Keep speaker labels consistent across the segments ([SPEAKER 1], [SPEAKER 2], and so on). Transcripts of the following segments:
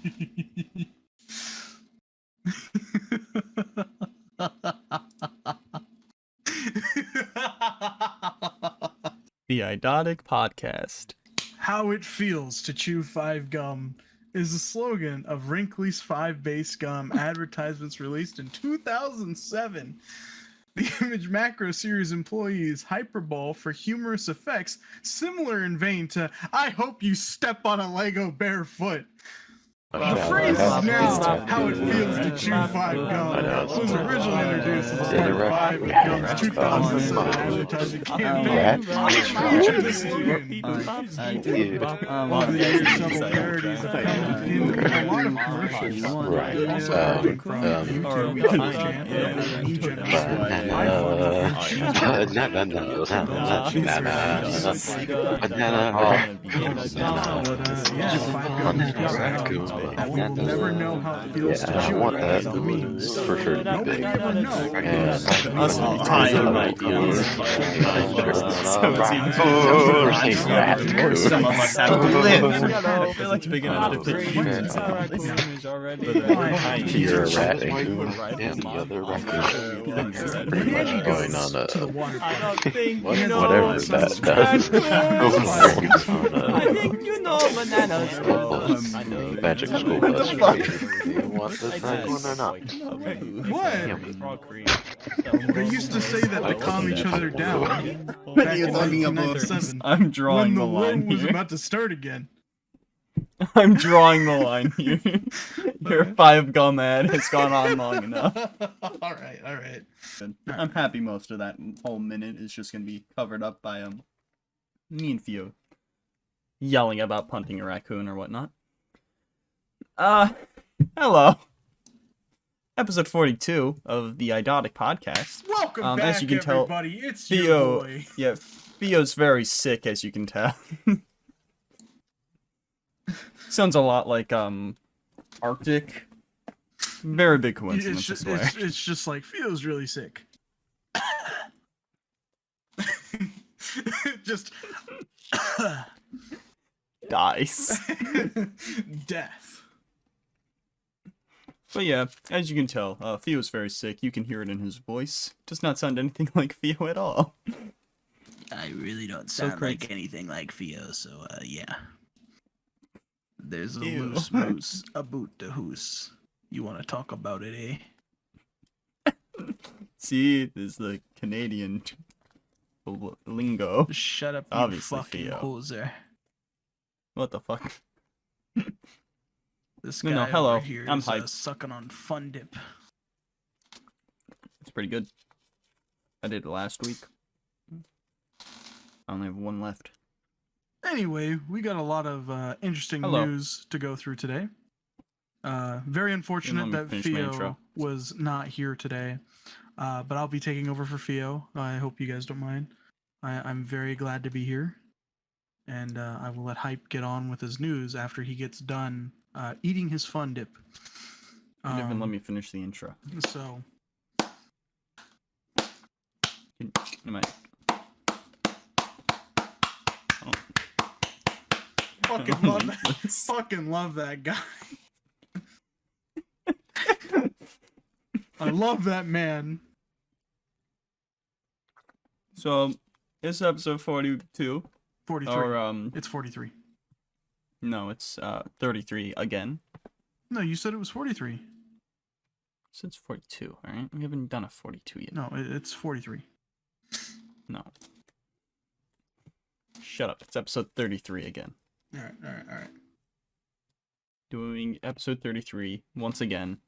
[SPEAKER 1] The Idotic Podcast.
[SPEAKER 2] How it feels to chew 5 gum is the slogan of Wrinkly's 5 base gum advertisements released in 2007. The Image Macro series employees hyperbole for humorous effects similar in vein to "I hope you step on a Lego barefoot." The phrase is now "how it feels to chew 5 gum" was originally introduced as part of 5 Gum's 2007 advertising campaign, which featured the slogan. Over the years, several parodies have come in a lot of commercials. Also ranging from YouTube, New Generation, we will never know how it feels to chew.
[SPEAKER 3] I want that for sure to be big.
[SPEAKER 2] Never know.
[SPEAKER 1] Some of us have to live. I feel like it's big enough to put humans already.
[SPEAKER 3] You're a rat. Yeah, the other raccoon. Going on whatever that does.
[SPEAKER 1] I think you know bananas.
[SPEAKER 3] Magic school bus. Do you want this next one or not?
[SPEAKER 2] What? They used to say that to calm each other down. Back in 1997,
[SPEAKER 1] I'm drawing
[SPEAKER 2] when
[SPEAKER 1] the
[SPEAKER 2] the war
[SPEAKER 1] line
[SPEAKER 2] was
[SPEAKER 1] here.
[SPEAKER 2] about to start again.
[SPEAKER 1] I'm drawing the line here. Your 5 gum ad has gone on long enough.
[SPEAKER 2] All right.
[SPEAKER 1] I'm happy most of that whole minute is just gonna be covered up by me and Pheo yelling about punting a raccoon or whatnot. Hello. Episode 42 of the Idotic Podcast.
[SPEAKER 2] Welcome back,
[SPEAKER 1] as you can tell,
[SPEAKER 2] everybody. It's your boy.
[SPEAKER 1] Yeah, Theo's very sick, as you can tell. Sounds a lot like Arctic. Very big coincidence, I swear.
[SPEAKER 2] It's just like Theo's really sick. Just
[SPEAKER 1] dies.
[SPEAKER 2] Death.
[SPEAKER 1] But yeah, as you can tell, Theo's very sick. You can hear it in his voice. Does not sound anything like Pheo at all.
[SPEAKER 4] I really don't sound like anything like Pheo, so yeah. There's a loose moose, a boot the hoose. You want to talk about it, eh?
[SPEAKER 1] See, there's the Canadian lingo.
[SPEAKER 4] Shut up,
[SPEAKER 1] Obviously,
[SPEAKER 4] you fucking
[SPEAKER 1] Pheo.
[SPEAKER 4] hoser.
[SPEAKER 1] What the fuck?
[SPEAKER 4] This guy
[SPEAKER 1] No, hello.
[SPEAKER 4] over here
[SPEAKER 1] I'm
[SPEAKER 4] is
[SPEAKER 1] hyped.
[SPEAKER 4] sucking on Fun Dip.
[SPEAKER 1] It's pretty good. I did it last week. I only have one left.
[SPEAKER 2] Anyway, we got a lot of interesting news to go through today. Very unfortunate that Pheo was not here today, but I'll be taking over for Pheo. I hope you guys don't mind. I'm very glad to be here, and I will let Hype get on with his news after he gets done eating his Fun Dip.
[SPEAKER 1] You didn't even let me finish the intro.
[SPEAKER 2] So, fucking love that. Fucking love that guy. I love that man.
[SPEAKER 1] So, it's episode 42.
[SPEAKER 2] 43.
[SPEAKER 1] Or,
[SPEAKER 2] it's 43.
[SPEAKER 1] No, it's 33 again.
[SPEAKER 2] No, you said it was 43.
[SPEAKER 1] So it's 42, alright? We haven't done a 42 yet.
[SPEAKER 2] No, it's 43.
[SPEAKER 1] No. Shut up. It's episode 33 again.
[SPEAKER 2] Alright.
[SPEAKER 1] Doing episode 33 once again,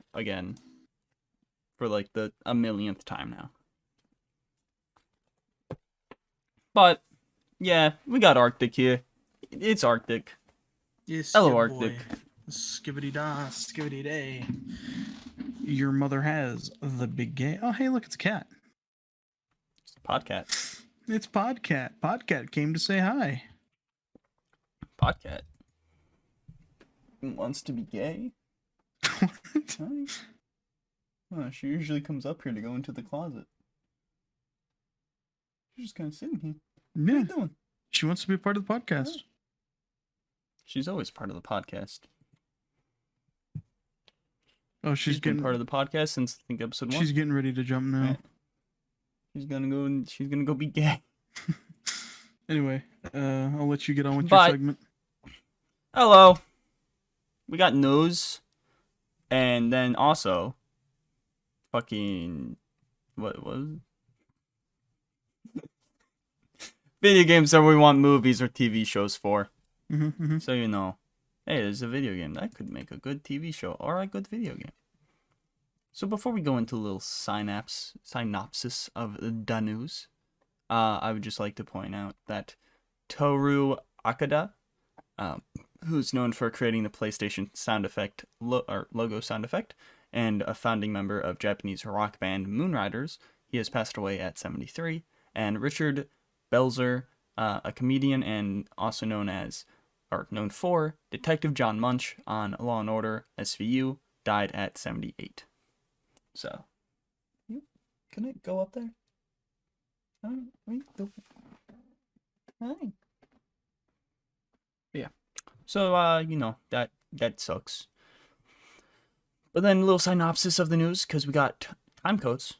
[SPEAKER 1] for like a millionth time now. But, yeah, we got Arctic here. It's Arctic.
[SPEAKER 2] Yes,
[SPEAKER 1] hello, Arctic.
[SPEAKER 2] Skibbity da, skibbity day. Your mother has the big gay. Oh, hey, look, it's a cat.
[SPEAKER 1] It's Podcat.
[SPEAKER 2] It's Podcat. Podcat came to say hi.
[SPEAKER 1] Podcat wants to be gay?
[SPEAKER 2] What?
[SPEAKER 1] Oh, she usually comes up here to go into the closet. She's just kind of sitting here. What are you doing?
[SPEAKER 2] She wants to be a part of the podcast.
[SPEAKER 1] She's always part of the podcast.
[SPEAKER 2] Oh,
[SPEAKER 1] she's been part of the podcast since I think episode 1.
[SPEAKER 2] She's getting ready to jump now.
[SPEAKER 1] Right. She's gonna go be gay.
[SPEAKER 2] Anyway, I'll let you get on with your segment.
[SPEAKER 1] Hello. We got news, and then also, fucking, what was it? Video games that we want movies or TV shows for. So you know, hey, there's a video game that could make a good TV show or a good video game. So before we go into a little synopsis of the news, I would just like to point out that Tohru Okada, who's known for creating the PlayStation sound effect logo sound effect, and a founding member of Japanese rock band Moonriders, he has passed away at 73. And Richard Belzer, a comedian and also known for Detective John Munch on Law and Order SVU, died at 78. So, can it go up there? Hi. Yeah. So, you know, that sucks. But then a little synopsis of the news, because we got time codes.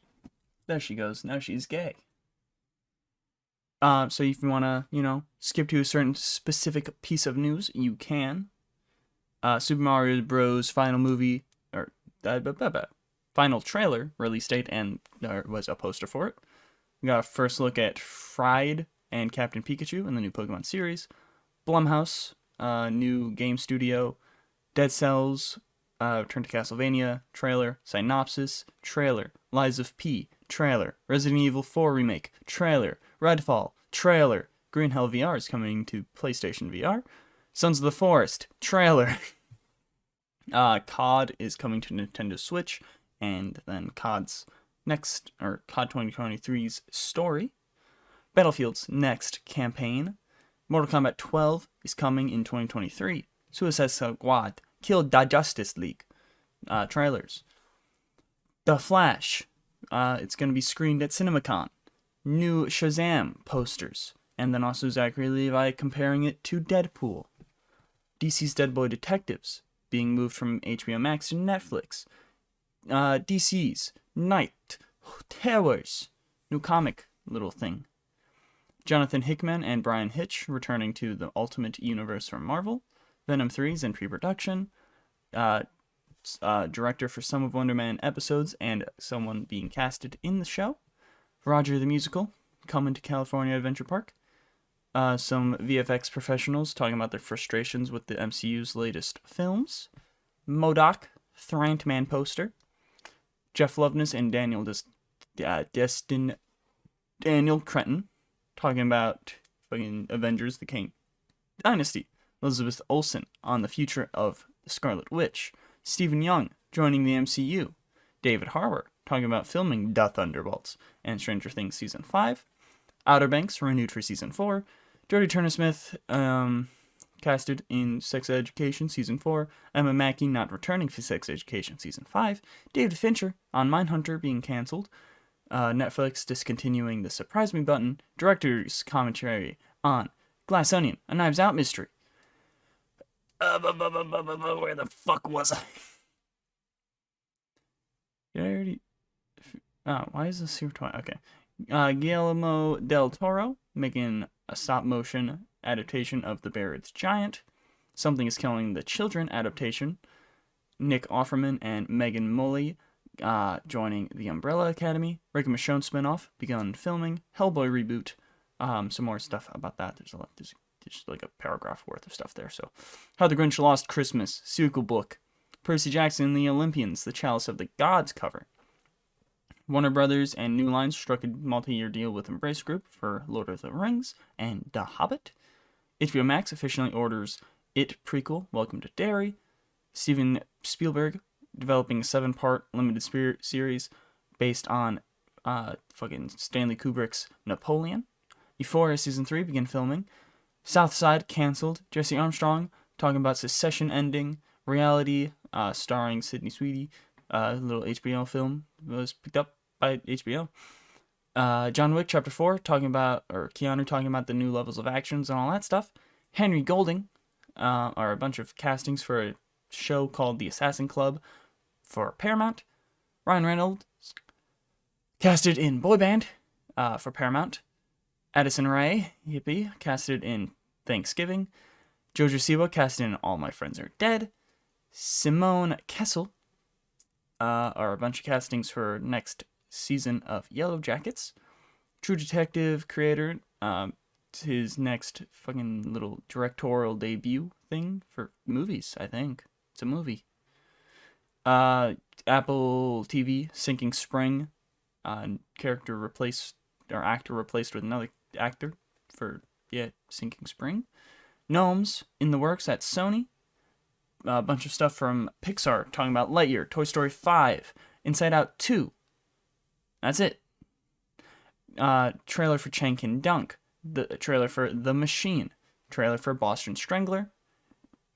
[SPEAKER 1] There she goes. Now she's gay. So if you want to, you know, skip to a certain specific piece of news, you can. Super Mario Bros. Final movie, or final trailer release date, and there was a poster for it. We got a first look at Friede and Captain Pikachu in the new Pokemon series. Blumhouse, new game studio. Deadcells, Return to Castlevania, trailer. Synopsis, trailer. Lies of P, trailer. Resident Evil 4 remake, trailer. Redfall, trailer. Green Hell VR is coming to PlayStation VR. Sons of the Forest, trailer. COD is coming to Nintendo Switch, and then COD's next, or COD 2023's story. Battlefield's next campaign. Mortal Kombat 12 is coming in 2023. Suicide Squad, Kill the Justice League, trailers. The Flash, it's going to be screened at CinemaCon. New Shazam posters. And then also Zachary Levi comparing it to Deadpool. DC's Dead Boy Detectives being moved from HBO Max to Netflix. DC's Night Terrors, new comic little thing. Jonathan Hickman and Brian Hitch returning to the Ultimate Universe from Marvel. Venom 3's in pre-production. Director for some of Wonder Man episodes and someone being casted in the show. Roger the Musical coming to California Adventure Park. Some VFX professionals talking about their frustrations with the MCU's latest films. Modak, Thraintman poster. Jeff Loveness and Daniel Cretton talking about fucking Avengers: The Kang Dynasty. Elizabeth Olsen on the future of the Scarlet Witch. Stephen Young joining the MCU. David Harbour talking about filming The Thunderbolts and Stranger Things Season 5. Outer Banks renewed for Season 4. Jodie Turner Smith casted in Sex Education Season 4. Emma Mackey not returning for Sex Education Season 5. David Fincher on Mindhunter being cancelled. Netflix discontinuing the Suprise Me Button. Director's commentary on Glass Onion, a Knives Out mystery. Where the fuck was I? Did I already... Oh, why is this here twice? Okay. Guillermo del Toro making a stop-motion adaptation of The Bear-Its Giant. Something is Killing the Children adaptation. Nick Offerman and Megan Mullally joining the Umbrella Academy. Rick and Michonne Spin Off begun filming. Hellboy Reboot. Some more stuff about that. There's just like a paragraph worth of stuff there. So, How the Grinch Lost Christmas, sequel book. Percy Jackson and the Olympians, The Chalice of the Gods cover. Warner Brothers and New Line struck a multi-year deal with Embrace Group for Lord of the Rings and The Hobbit. HBO Max officially orders It Prequel Welcome to Derry. Steven Spielberg developing a 7-part limited series based on fucking Stanley Kubrick's Napoleon. Euphoria Season 3 begin filming. Southside canceled. Jessie Armstrong talking about Secession ending. Reality starring Sydney Sweeney. Little HBO film was picked up by HBO. John Wick Chapter 4 talking about, or Keanu talking about the new levels of actions and all that stuff. Henry Golding are a bunch of castings for a show called The Assassin Club. for Paramount. Ryan Reynolds casted in Boy Band for Paramount. Adison Rae, yippee, casted in Thanksgiving. Jojo Siwa casted in All My Friends Are Dead. Simone Kessel are a bunch of castings for next season of Yellow Jackets. True Detective creator, his next fucking little directorial debut thing for movies, I think. It's a movie. Apple TV, Sinking Spring, actor replaced with another actor for, Sinking Spring. Gnomes, in the works at Sony. A bunch of stuff from Pixar, talking about Lightyear, Toy Story 5, Inside Out 2. That's it. Trailer for Chang Can Dunk. The trailer for The Machine. Trailer for Boston Strangler.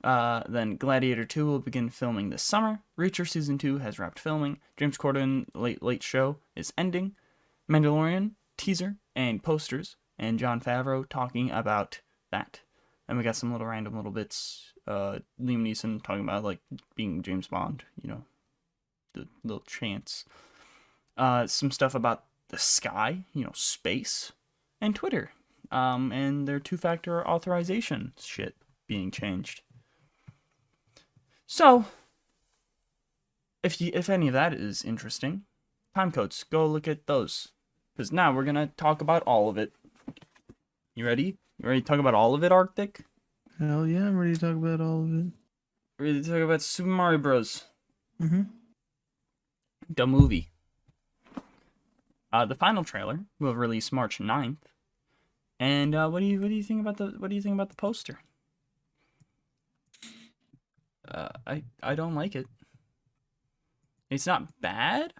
[SPEAKER 1] Then Gladiator 2 will begin filming this summer. Reacher Season 2 has wrapped filming. James Corden Late Show is ending. Mandalorian, teaser, and posters. And Jon Faverua talking about that. And we got some random little bits. Liam Neeson talking about, like, being James Bond. You know, the little chance. Some stuff about the sky, space. And Twitter. And their two-factor authorization shit being changed. So, if any of that is interesting, time codes, go look at those. Because now we're going to talk about all of it. You ready? You ready to talk about all of it, Arctic?
[SPEAKER 2] Hell yeah, I'm ready to talk about all of it.
[SPEAKER 1] Ready to talk about Super Mario Bros.
[SPEAKER 2] Mm-hmm.
[SPEAKER 1] The movie. The final trailer will release March 9th. And what do you think about the poster? I don't like it. It's not bad,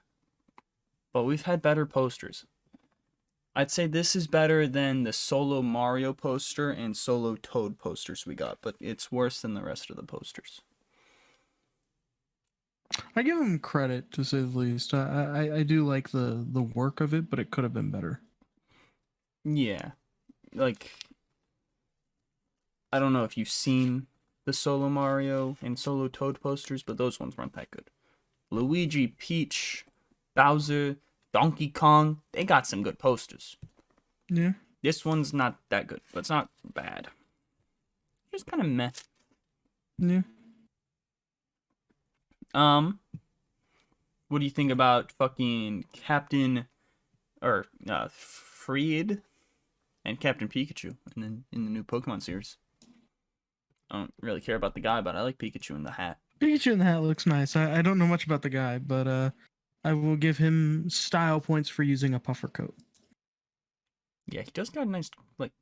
[SPEAKER 1] but we've had better posters. I'd say this is better than the Solo Mario poster and Solo Toad posters we got, but it's worse than the rest of the posters.
[SPEAKER 2] I give him credit, to say the least. I do like the work of it, but it could have been better.
[SPEAKER 1] Yeah. Like, I don't know if you've seen the Solo Mario and Solo Toad posters, but those ones weren't that good. Luigi, Peach, Bowser, Donkey Kong, they got some good posters.
[SPEAKER 2] Yeah.
[SPEAKER 1] This one's not that good, but it's not bad. Just kind of meh.
[SPEAKER 2] Yeah.
[SPEAKER 1] What do you think about fucking Friede and Captain Pikachu in the new Pokemon series? I don't really care about the guy, but I like Pikachu in the hat.
[SPEAKER 2] Pikachu in the hat looks nice. I don't know much about the guy, but I will give him style points for using a puffer coat.
[SPEAKER 1] Yeah, he just got a nice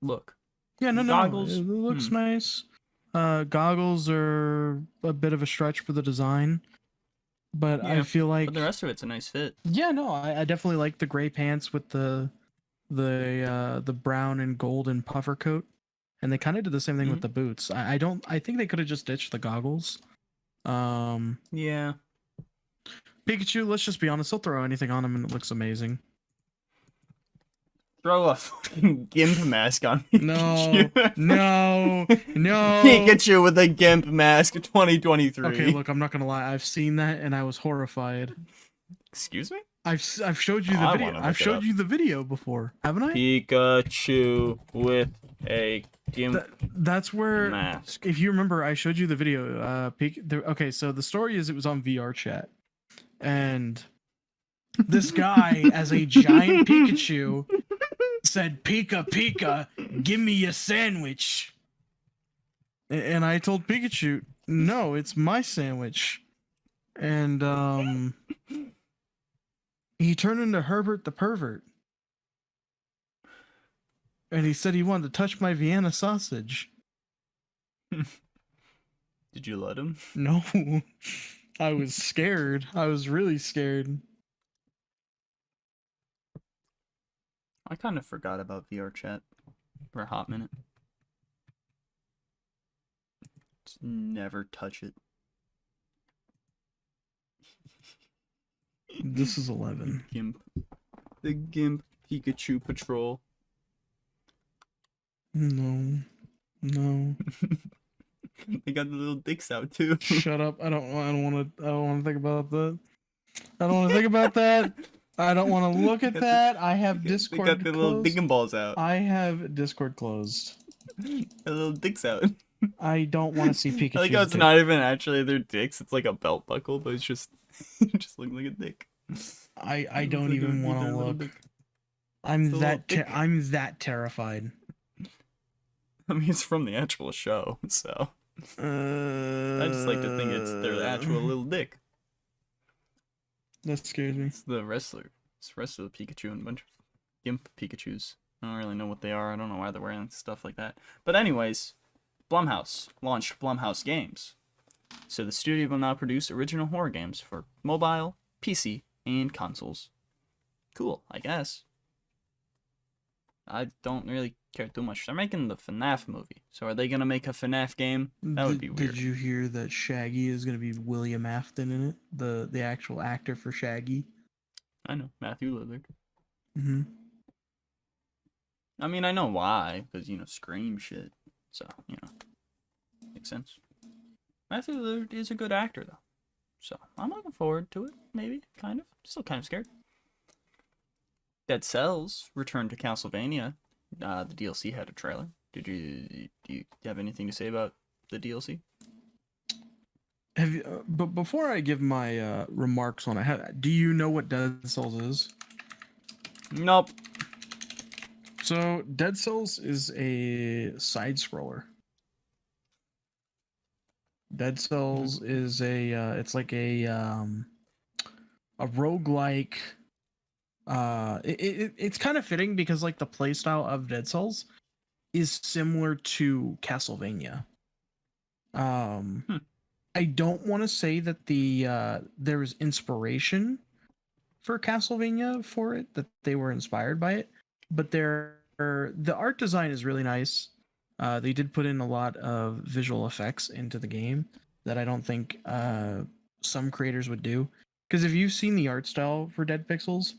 [SPEAKER 1] look.
[SPEAKER 2] Yeah, no,
[SPEAKER 1] Goggles.
[SPEAKER 2] It looks nice. Goggles are a bit of a stretch for the design, but
[SPEAKER 1] Yeah,
[SPEAKER 2] I feel like
[SPEAKER 1] but the rest of it's a nice fit.
[SPEAKER 2] Yeah, no, I definitely like the gray pants with the brown and golden puffer coat, and they kind of did the same thing with the boots. I think they could have just ditched the goggles.
[SPEAKER 1] Yeah.
[SPEAKER 2] Pikachu, let's just be honest, he'll throw anything on him and it looks amazing.
[SPEAKER 1] Throw a fucking gimp mask on Pikachu.
[SPEAKER 2] No.
[SPEAKER 1] Pikachu with a gimp mask 2023.
[SPEAKER 2] Okay, look, I'm not gonna lie. I've seen that and I was horrified.
[SPEAKER 1] Excuse me?
[SPEAKER 2] I've showed you the video. I've showed you the video before, haven't I?
[SPEAKER 1] Pikachu with a gimp
[SPEAKER 2] That's where
[SPEAKER 1] mask.
[SPEAKER 2] If you remember, I showed you the video. Okay, so the story is it was on VR chat, and this guy as a giant Pikachu said, "Pika Pika, give me a sandwich." And I told Pikachu, "No, it's my sandwich." And he turned into Herbert the pervert. And he said he wanted to touch my Vienna sausage.
[SPEAKER 1] Did you let him?
[SPEAKER 2] No. I was scared. I was really scared.
[SPEAKER 1] I kind of forgot about VR chat for a hot minute. Just never touch it.
[SPEAKER 2] This is 11.
[SPEAKER 1] The Gimp Pikachu Patrol.
[SPEAKER 2] No.
[SPEAKER 1] They got the little dicks out too.
[SPEAKER 2] Shut up! I don't want to think about that. I don't want to think about that. I don't want to look at that. I have Discord
[SPEAKER 1] They got the little
[SPEAKER 2] closed.
[SPEAKER 1] dickin' balls out.
[SPEAKER 2] I have Discord closed.
[SPEAKER 1] The little dicks out.
[SPEAKER 2] I don't want to see Pikachu.
[SPEAKER 1] I like how it's not even actually their dicks. It's like a belt buckle, but it's just just looking like a dick.
[SPEAKER 2] I don't even want to look. I'm that terrified.
[SPEAKER 1] I mean, it's from the actual show, so I just like to think it's their actual little dick.
[SPEAKER 2] That scares me.
[SPEAKER 1] It's the wrestler. It's the rest of the Pikachu and a bunch of gimp Pikachus. I don't really know what they are. I don't know why they're wearing stuff like that. But anyways, Blumhouse launched Blumhouse Games. So the studio will now produce original horror games for mobile, PC, and consoles. Cool, I guess. I don't really care too much. They're making the FNAF movie. So are they going to make a FNAF game? That would be weird.
[SPEAKER 2] Did you hear that Shaggy is going to be William Afton in it? The actual actor for Shaggy?
[SPEAKER 1] I know, Matthew Lillard.
[SPEAKER 2] Mm-hmm.
[SPEAKER 1] I mean, I know why, because, Scream shit. So, makes sense. Matthew Lillard is a good actor, though. So, I'm looking forward to it, maybe, kind of. Still kind of scared. Deadcells returned to Castlevania. The DLC had a trailer. Do you have anything to say about the DLC?
[SPEAKER 2] Have you? But before I give my remarks on it, do you know what Deadcells is?
[SPEAKER 1] Nope.
[SPEAKER 2] So Deadcells is a side scroller. Deadcells is it's like a roguelike. It's kind of fitting because like the playstyle of Deadcells is similar to Castlevania. I don't want to say that there was inspiration for Castlevania for it, that they were inspired by it, but the art design is really nice. They did put in a lot of visual effects into the game that I don't think some creators would do. Because if you've seen the art style for Dead Pixels,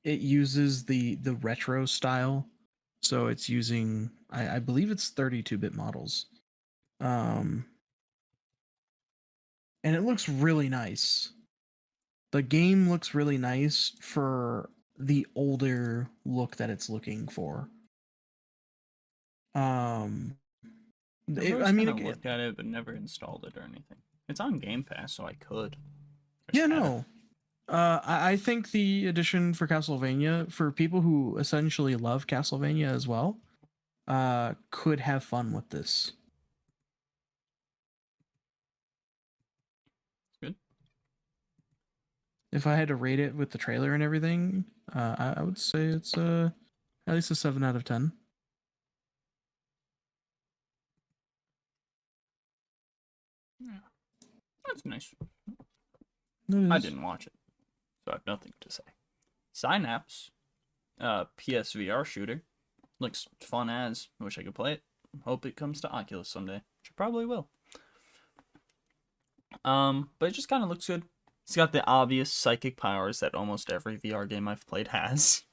[SPEAKER 2] it uses the retro style. So it's using, I believe it's 32-bit models. And it looks really nice. The game looks really nice for the older look that it's looking for.
[SPEAKER 1] I looked at it but never installed it or anything. It's on Game Pass, so I could.
[SPEAKER 2] I think the edition for Castlevania, for people who essentially love Castlevania as well, could have fun with this.
[SPEAKER 1] Good.
[SPEAKER 2] If I had to rate it with the trailer and everything, I would say it's at least a 7 out of 10.
[SPEAKER 1] Yeah. That's nice. I didn't watch it, so I have nothing to say. Synapse, PSVR shooter. Looks fun as. Wish I could play it. Hope it comes to Oculus someday. Which it probably will. But it just kind of looks good. It's got the obvious psychic powers that almost every VR game I've played has.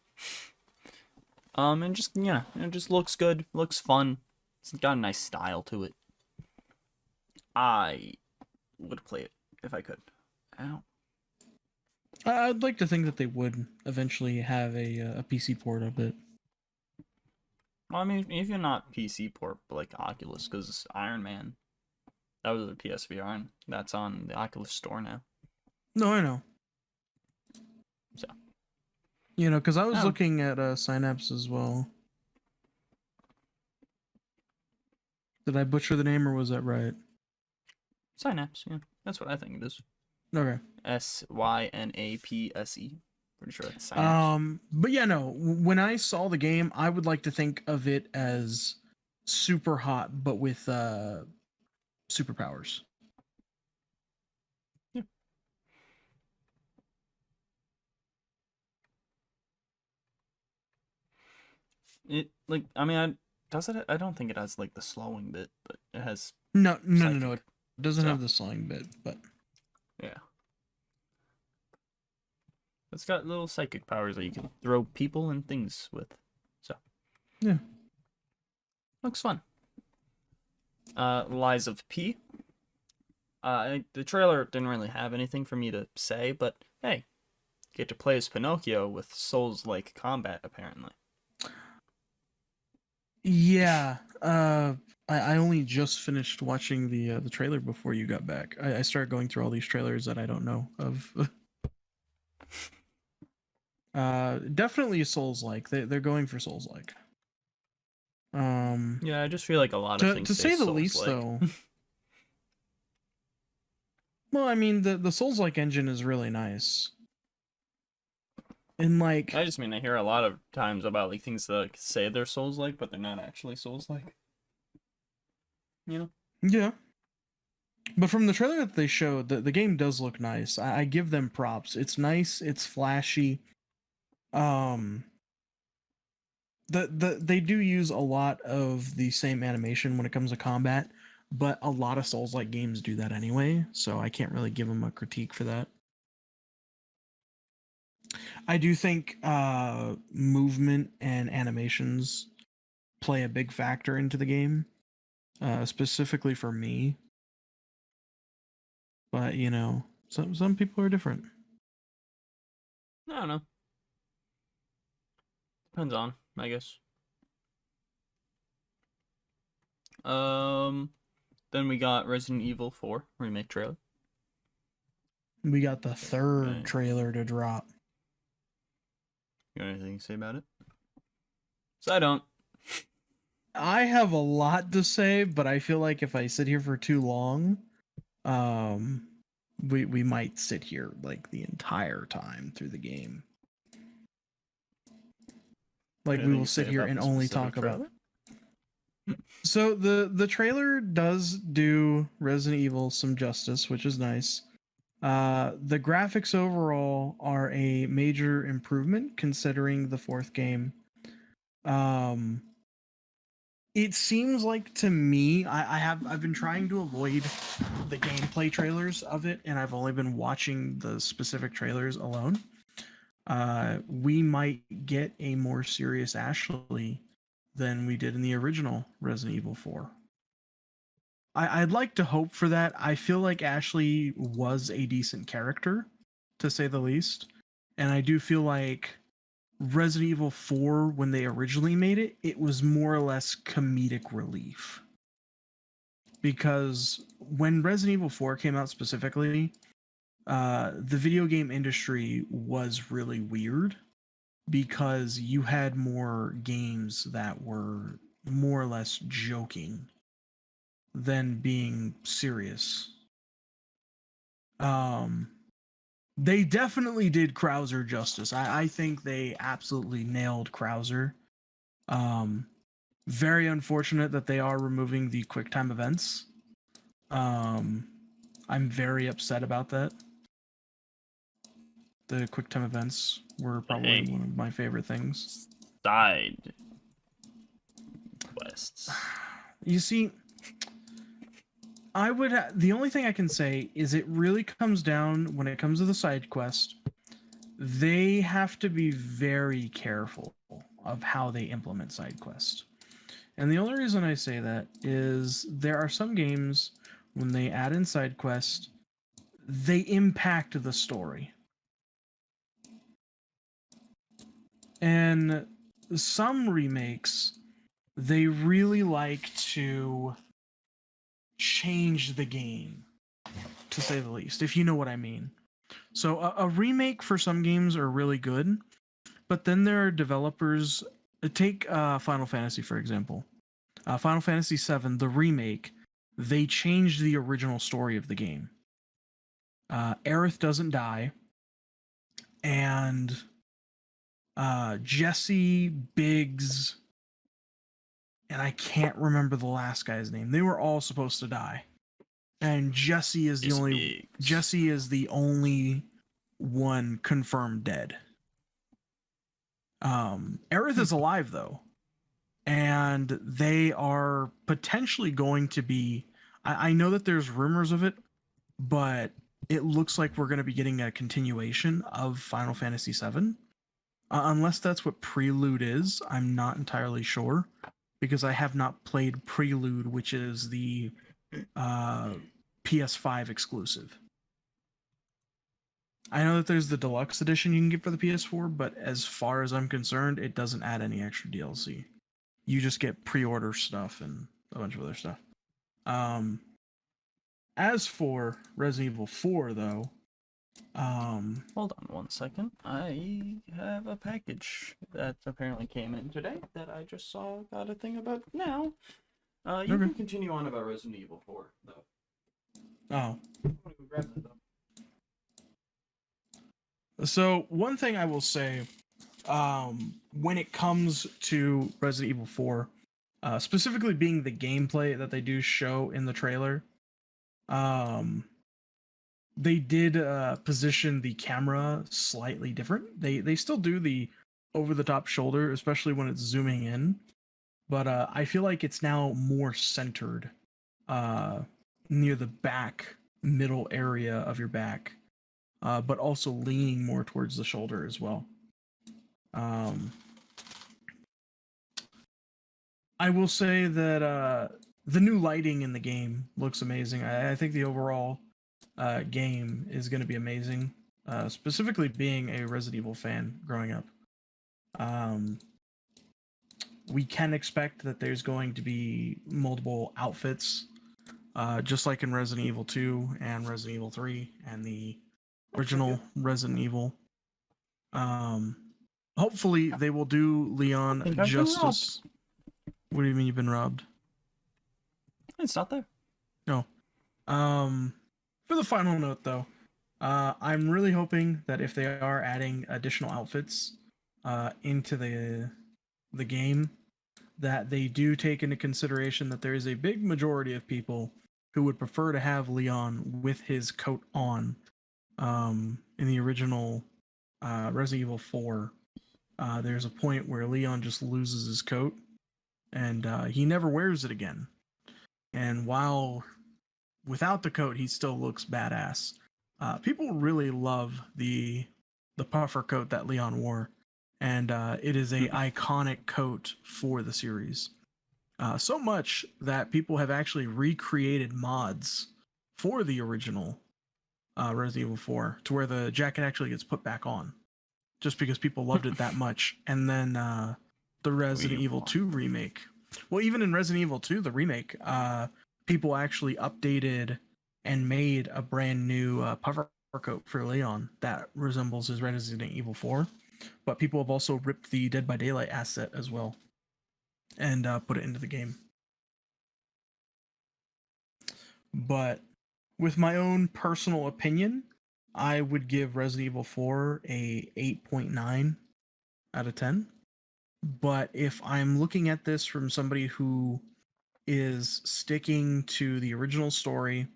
[SPEAKER 1] And just, yeah, it just looks good. Looks fun. It's got a nice style to it. I would play it if I could. Ow.
[SPEAKER 2] I'd like to think that they would eventually have a PC port of it.
[SPEAKER 1] Well, I mean, even not PC port, but like Oculus, because Iron Man, that was a PSVR, and that's on the Oculus store now.
[SPEAKER 2] No, I know.
[SPEAKER 1] So.
[SPEAKER 2] Because I was looking at Synapse as well. Did I butcher the name, or was that right?
[SPEAKER 1] Synapse, yeah. That's what I think it is.
[SPEAKER 2] Okay.
[SPEAKER 1] Synapse. Pretty sure that's Synapse.
[SPEAKER 2] But yeah, no. When I saw the game, I would like to think of it as super hot, but with superpowers.
[SPEAKER 1] Yeah. I don't think it has like the slowing bit, but it has.
[SPEAKER 2] No. It doesn't have the slowing bit, but.
[SPEAKER 1] Yeah. It's got little psychic powers that you can throw people and things with. So.
[SPEAKER 2] Yeah.
[SPEAKER 1] Looks fun. Lies of P. The trailer didn't really have anything for me to say, but hey, get to play as Pinocchio with Souls-like combat, apparently.
[SPEAKER 2] Yeah, I only just finished watching the trailer before you got back. I started going through all these trailers that I don't know of. Definitely Souls-like. They're going for Souls-like.
[SPEAKER 1] Yeah, I just feel like a lot of things
[SPEAKER 2] to say the least,
[SPEAKER 1] Souls-like.
[SPEAKER 2] though. Well, I mean, the Souls-like engine is really nice. And like,
[SPEAKER 1] I just mean I hear a lot of times about like things that say they're Souls-like, but they're not actually Souls-like. You know?
[SPEAKER 2] Yeah. But from the trailer that they showed, the game does look nice. I give them props. It's nice. It's flashy. They do use a lot of the same animation when it comes to combat, but a lot of Souls-like games do that anyway, so I can't really give them a critique for that. I do think movement and animations play a big factor into the game, specifically for me. But, you know, some people are different.
[SPEAKER 1] I don't know. Depends on, I guess. Then we got Resident Evil 4 remake trailer.
[SPEAKER 2] We got the third trailer to drop.
[SPEAKER 1] You got anything to say about it? So I don't.
[SPEAKER 2] I have a lot to say, but I feel like if I sit here for too long, we might sit here like the entire time through the game. Like we will sit here and only talk about. So the trailer does do Resident Evil some justice, which is nice. The graphics overall are a major improvement considering the fourth game. It seems like to me, I've been trying to avoid the gameplay trailers of it, and I've only been watching the specific trailers alone. We might get a more serious Ashley than we did in the original Resident Evil 4. I'd like to hope for that. I feel like Ashley was a decent character, to say the least. And I do feel like Resident Evil 4, when they originally made it, it was more or less comedic relief. Because when Resident Evil 4 came out specifically, the video game industry was really weird because you had more games that were more or less joking than being serious. They definitely did Krauser justice. I think they absolutely nailed Krauser. Very unfortunate that they are removing the QuickTime events. I'm very upset about that. The QuickTime events were probably one of my favorite things.
[SPEAKER 1] Side quests.
[SPEAKER 2] You see, the only thing I can say is it really comes down, when it comes to the side quest, they have to be very careful of how they implement side quest. And the only reason I say that is there are some games when they add in side quest, they impact the story. And some remakes, they really like to change the game, to say the least, if you know what I mean. So a remake for some games are really good, but then there are developers, take Final Fantasy for example. Final Fantasy VII, the remake, they changed the original story of the game. Aerith doesn't die, and Jesse, Biggs, and I can't remember the last guy's name. They were all supposed to die, and Jesse is the only one confirmed dead. Aerith is alive though, and they are potentially going to be. I know that there's rumors of it, but it looks like we're going to be getting a continuation of Final Fantasy VII. Unless that's what Prelude is, I'm not entirely sure. because I have not played Prelude, which is the PS5 exclusive. I know that there's the deluxe edition you can get for the PS4, but as far as I'm concerned, it doesn't add any extra DLC. You just get pre-order stuff and a bunch of other stuff. As for Resident Evil 4, though,
[SPEAKER 1] hold on one second. I have a package that apparently came in today that I just saw got a thing about now. You can continue on about Resident Evil 4, though.
[SPEAKER 2] Oh.
[SPEAKER 1] I want to go grab that, though.
[SPEAKER 2] So one thing I will say, when it comes to Resident Evil 4, specifically being the gameplay that they do show in the trailer, they did position the camera slightly different. They still do the over-the-top shoulder, especially when it's zooming in, but I feel like it's now more centered near the back middle area of your back. But also leaning more towards the shoulder as well. I will say that the new lighting in the game looks amazing. I think the overall game is going to be amazing, specifically being a Resident Evil fan growing up. We can expect that there's going to be multiple outfits, just like in Resident Evil 2 and Resident Evil 3 and the original Resident Evil. Hopefully they will do Leon justice. What do you mean you've been robbed?
[SPEAKER 1] It's not there.
[SPEAKER 2] No. For the final note, though, I'm really hoping that if they are adding additional outfits into the game, that they do take into consideration that there is a big majority of people who would prefer to have Leon with his coat on. In the original Resident Evil 4, there's a point where Leon just loses his coat, and he never wears it again. And while without the coat, he still looks badass. People really love the puffer coat that Leon wore, and it is a iconic coat for the series. So much that people have actually recreated mods for the original Resident Evil 4 to where the jacket actually gets put back on, just because people loved it that much. And then the Resident Evil 2 remake. Well, even in Resident Evil 2, the remake, people actually updated and made a brand new puffer coat for Leon that resembles his Resident Evil 4. But people have also ripped the Dead by Daylight asset as well and put it into the game. But with my own personal opinion, I would give Resident Evil 4 a 8.9 out of 10. But if I'm looking at this from somebody who is sticking to the original story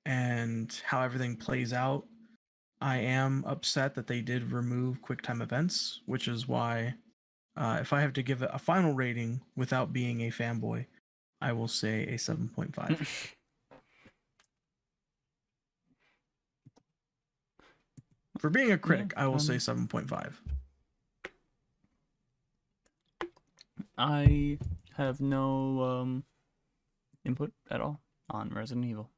[SPEAKER 2] and how everything plays out, I am upset that they did remove QuickTime events, which is why if I have to give it a final rating without being a fanboy, I will say a 7.5. For being a critic, I will say 7.5.
[SPEAKER 1] I have no input at all on Resident Evil.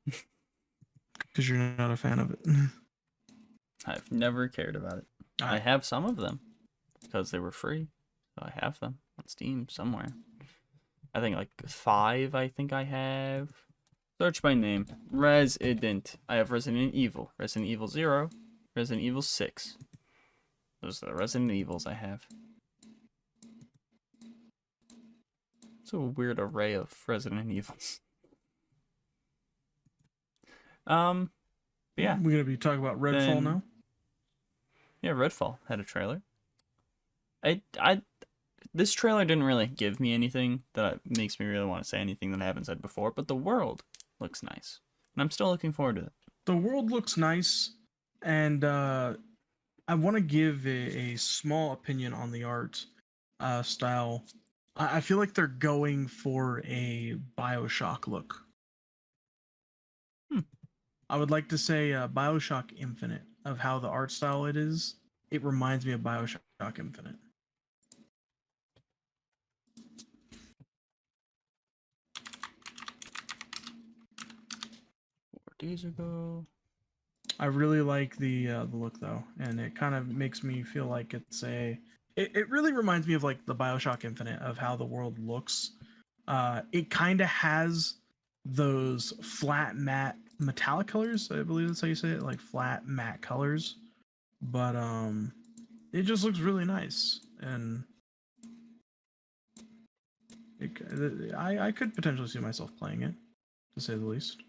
[SPEAKER 2] Because you're not a fan of it.
[SPEAKER 1] I've never cared about it. I have some of them because they were free. So I have them on Steam somewhere. I think like 5 I think I have. Search by name. Resident. I have Resident Evil. Resident Evil 0. Resident Evil 6. Those are the Resident Evils I have. It's a weird array of Resident Evils. Yeah.
[SPEAKER 2] We're gonna be talking about Redfall now.
[SPEAKER 1] Yeah, Redfall had a trailer. This trailer didn't really give me anything that makes me really want to say anything that I haven't said before, but the world looks nice. And I'm still looking forward to it.
[SPEAKER 2] The world looks nice, and I want to give a small opinion on the art style. I feel like they're going for a BioShock look. I would like to say BioShock Infinite, of how the art style it is. It reminds me of BioShock Infinite.
[SPEAKER 1] days ago.
[SPEAKER 2] I really like the look though, and it kind of makes me feel like it's it really reminds me of like the BioShock Infinite of how the world looks. It kind of has those flat matte metallic colors. I believe that's how you say it, like flat matte colors. But it just looks really nice, and I could potentially see myself playing it, to say the least.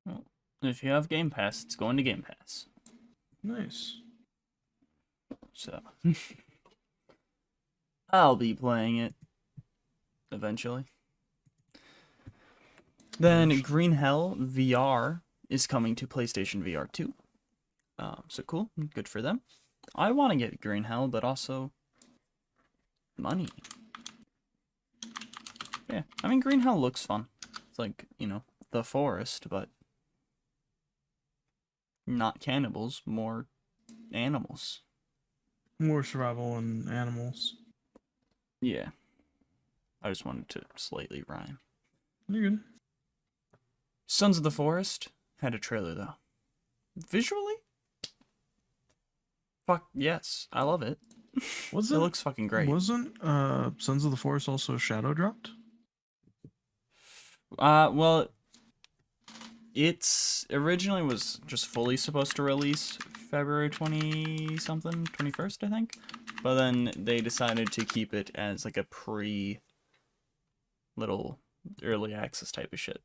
[SPEAKER 1] Well, if you have Game Pass, it's going to Game Pass.
[SPEAKER 2] Nice.
[SPEAKER 1] So I'll be playing it eventually. Then Green Hell VR is coming to PlayStation VR 2. So cool, good for them. I want to get Green Hell, but also money. Yeah, I mean Green Hell looks fun. It's like, you know, the forest, but not cannibals, more animals.
[SPEAKER 2] More survival and animals.
[SPEAKER 1] Yeah. I just wanted to slightly rhyme.
[SPEAKER 2] You're good.
[SPEAKER 1] Sons of the Forest had a trailer though. Visually? Fuck yes, I love it. It looks fucking great.
[SPEAKER 2] Wasn't Sons of the Forest also shadow dropped?
[SPEAKER 1] Well, it's originally was just fully supposed to release February 20 something, 21st, I think. But then they decided to keep it as like a little early access type of shit.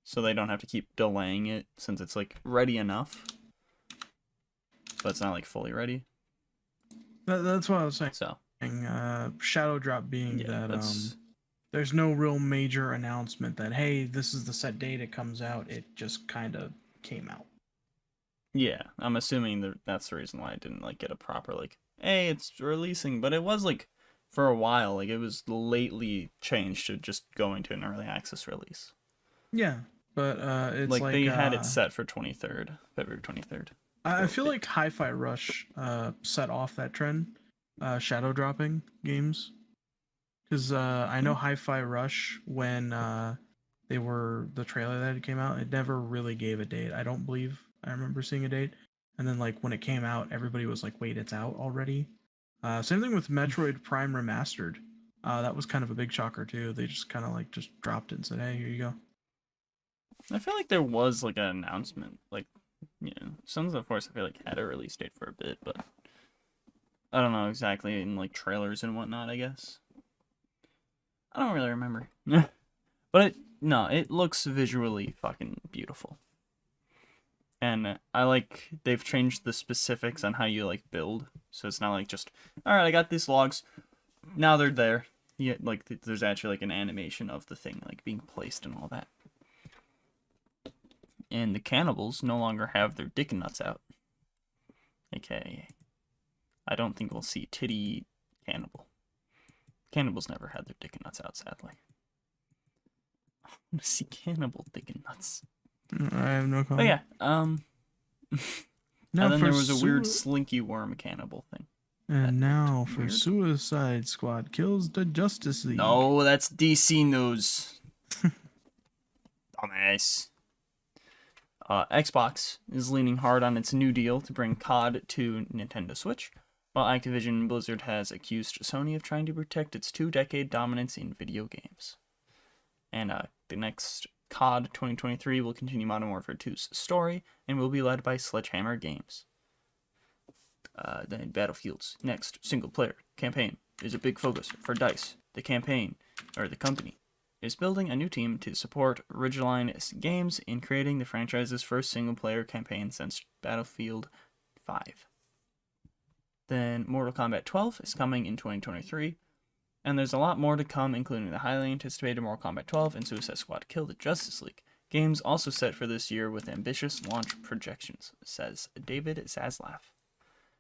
[SPEAKER 1] So they don't have to keep delaying it since it's like ready enough. But it's not like fully ready.
[SPEAKER 2] That's what I was saying.
[SPEAKER 1] So
[SPEAKER 2] Shadow drop being that there's no real major announcement that, hey, this is the set date it comes out. It just kind of came out.
[SPEAKER 1] Yeah, I'm assuming that's the reason why I didn't like get a proper like, hey, it's releasing. But it was like for a while, like it was lately changed to just going to an early access release.
[SPEAKER 2] Yeah, but it's like
[SPEAKER 1] they had it set for February 23rd.
[SPEAKER 2] I feel like Hi-Fi Rush set off that trend, shadow dropping games. Because I know Hi-Fi Rush, when the trailer that it came out, it never really gave a date. I don't believe I remember seeing a date. And then like when it came out, everybody was like, wait, it's out already? Same thing with Metroid Prime Remastered. That was kind of a big shocker too. They just kind of like just dropped it and said, hey, here you go.
[SPEAKER 1] I feel like there was like an announcement. Like, you know, Sons of the Forest I feel like had a release date for a bit, but I don't know exactly in like trailers and whatnot, I guess. I don't really remember. But it looks visually fucking beautiful. And I like they've changed the specifics on how you like build. So it's not like just, alright, I got these logs. Now they're there. Yeah, like there's actually like an animation of the thing like being placed and all that. And the cannibals no longer have their dick and nuts out. AKA, I don't think we'll see titty cannibal. Cannibals never had their dick and nuts out, sadly. I want to see cannibal dick and nuts.
[SPEAKER 2] I have no comment.
[SPEAKER 1] Oh yeah, and then there was a weird slinky worm cannibal thing.
[SPEAKER 2] And now for weird. Suicide Squad kills the Justice League.
[SPEAKER 1] No, that's DC news. Dumbass. Xbox is leaning hard on its new deal to bring COD to Nintendo Switch, while Activision Blizzard has accused Sony of trying to protect its 2-decade dominance in video games. And the next COD 2023 will continue Modern Warfare 2's story and will be led by Sledgehammer Games. Then Battlefield's next single-player campaign is a big focus for DICE. The company, is building a new team to support Ridgeline Games in creating the franchise's first single-player campaign since Battlefield 5. Then Mortal Kombat 12 is coming in 2023, and there's a lot more to come, including the highly anticipated Mortal Kombat 12 and Suicide Squad Kill the Justice League. Games also set for this year with ambitious launch projections, says David Zaslav.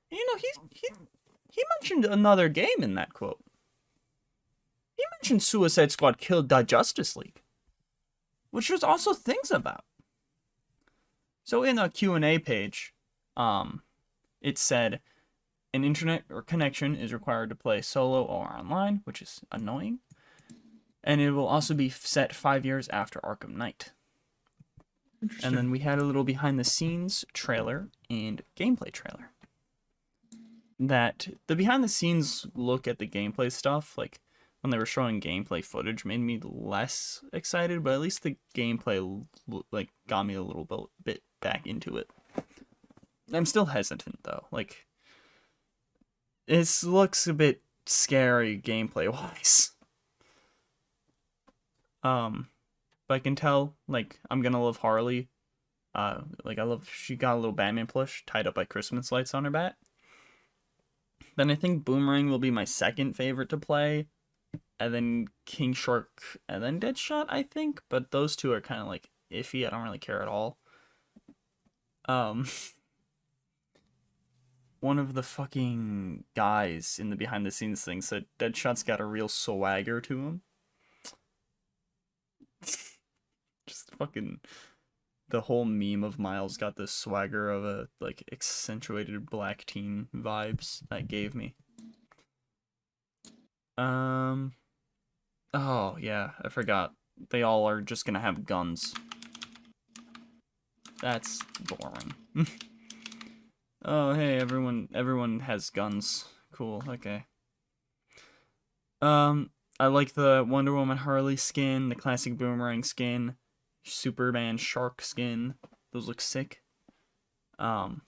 [SPEAKER 1] You know, he mentioned another game in that quote. He mentioned Suicide Squad Killed the Justice League, which there's also things about. So in a Q&A page, it said, an internet or connection is required to play solo or online, which is annoying. And it will also be set 5 years after Arkham Knight. And then we had a little behind the scenes trailer and gameplay trailer. That the behind the scenes look at the gameplay stuff, like when they were showing gameplay footage, made me less excited, but at least the gameplay like got me a little bit back into it. I'm still hesitant though. Like, it looks a bit scary gameplay wise. But I can tell, like, I'm gonna love Harley. She got a little Batman plush tied up by Christmas lights on her bat. Then I think Boomerang will be my second favorite to play. And then King Shark, and then Deadshot, I think. But those two are kind of, like, iffy. I don't really care at all. One of the fucking guys in the behind-the-scenes thing said Deadshot's got a real swagger to him. Just fucking... The whole meme of Miles got this swagger of a, like, accentuated black teen vibes that gave me. Oh, yeah, I forgot. They all are just gonna have guns. That's boring. Oh, hey, everyone has guns. Cool, okay. I like the Wonder Woman Harley skin, the classic Boomerang skin, Superman Shark skin. Those look sick. And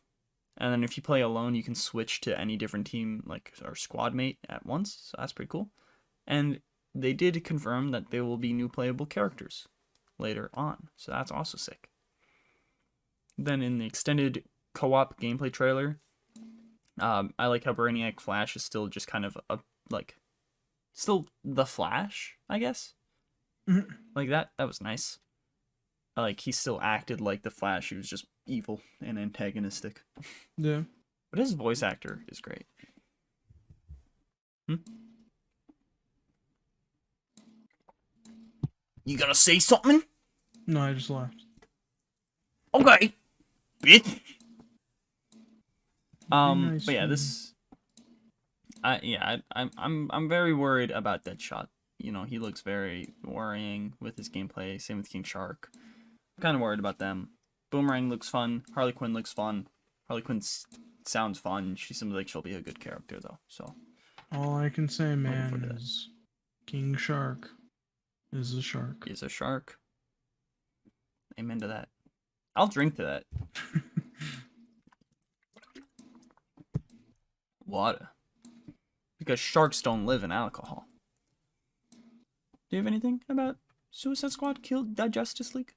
[SPEAKER 1] then if you play alone, you can switch to any different team, like, or squad mate at once, so that's pretty cool. And they did confirm that there will be new playable characters later on, so that's also sick. Then in the extended co-op gameplay trailer, I like how Brainiac Flash is still just kind of still the Flash, I guess.
[SPEAKER 2] Mm-hmm.
[SPEAKER 1] Like that was nice. Like, he still acted like the Flash. He was just evil and antagonistic.
[SPEAKER 2] Yeah.
[SPEAKER 1] But his voice actor is great. You gonna say something?
[SPEAKER 2] No, I just laughed.
[SPEAKER 1] Okay, bitch.
[SPEAKER 2] Nice
[SPEAKER 1] but yeah,
[SPEAKER 2] thing.
[SPEAKER 1] I'm very worried about Deadshot. You know, he looks very worrying with his gameplay. Same with King Shark. I'm kind of worried about them. Boomerang looks fun. Harley Quinn looks fun. Harley Quinn sounds fun. She seems like she'll be a good character though. So
[SPEAKER 2] all I can say, man, is King Shark is a shark.
[SPEAKER 1] Is a shark. Amen to that. I'll drink to that. Water. Because sharks don't live in alcohol. Do you have anything about Suicide Squad killed the Justice League?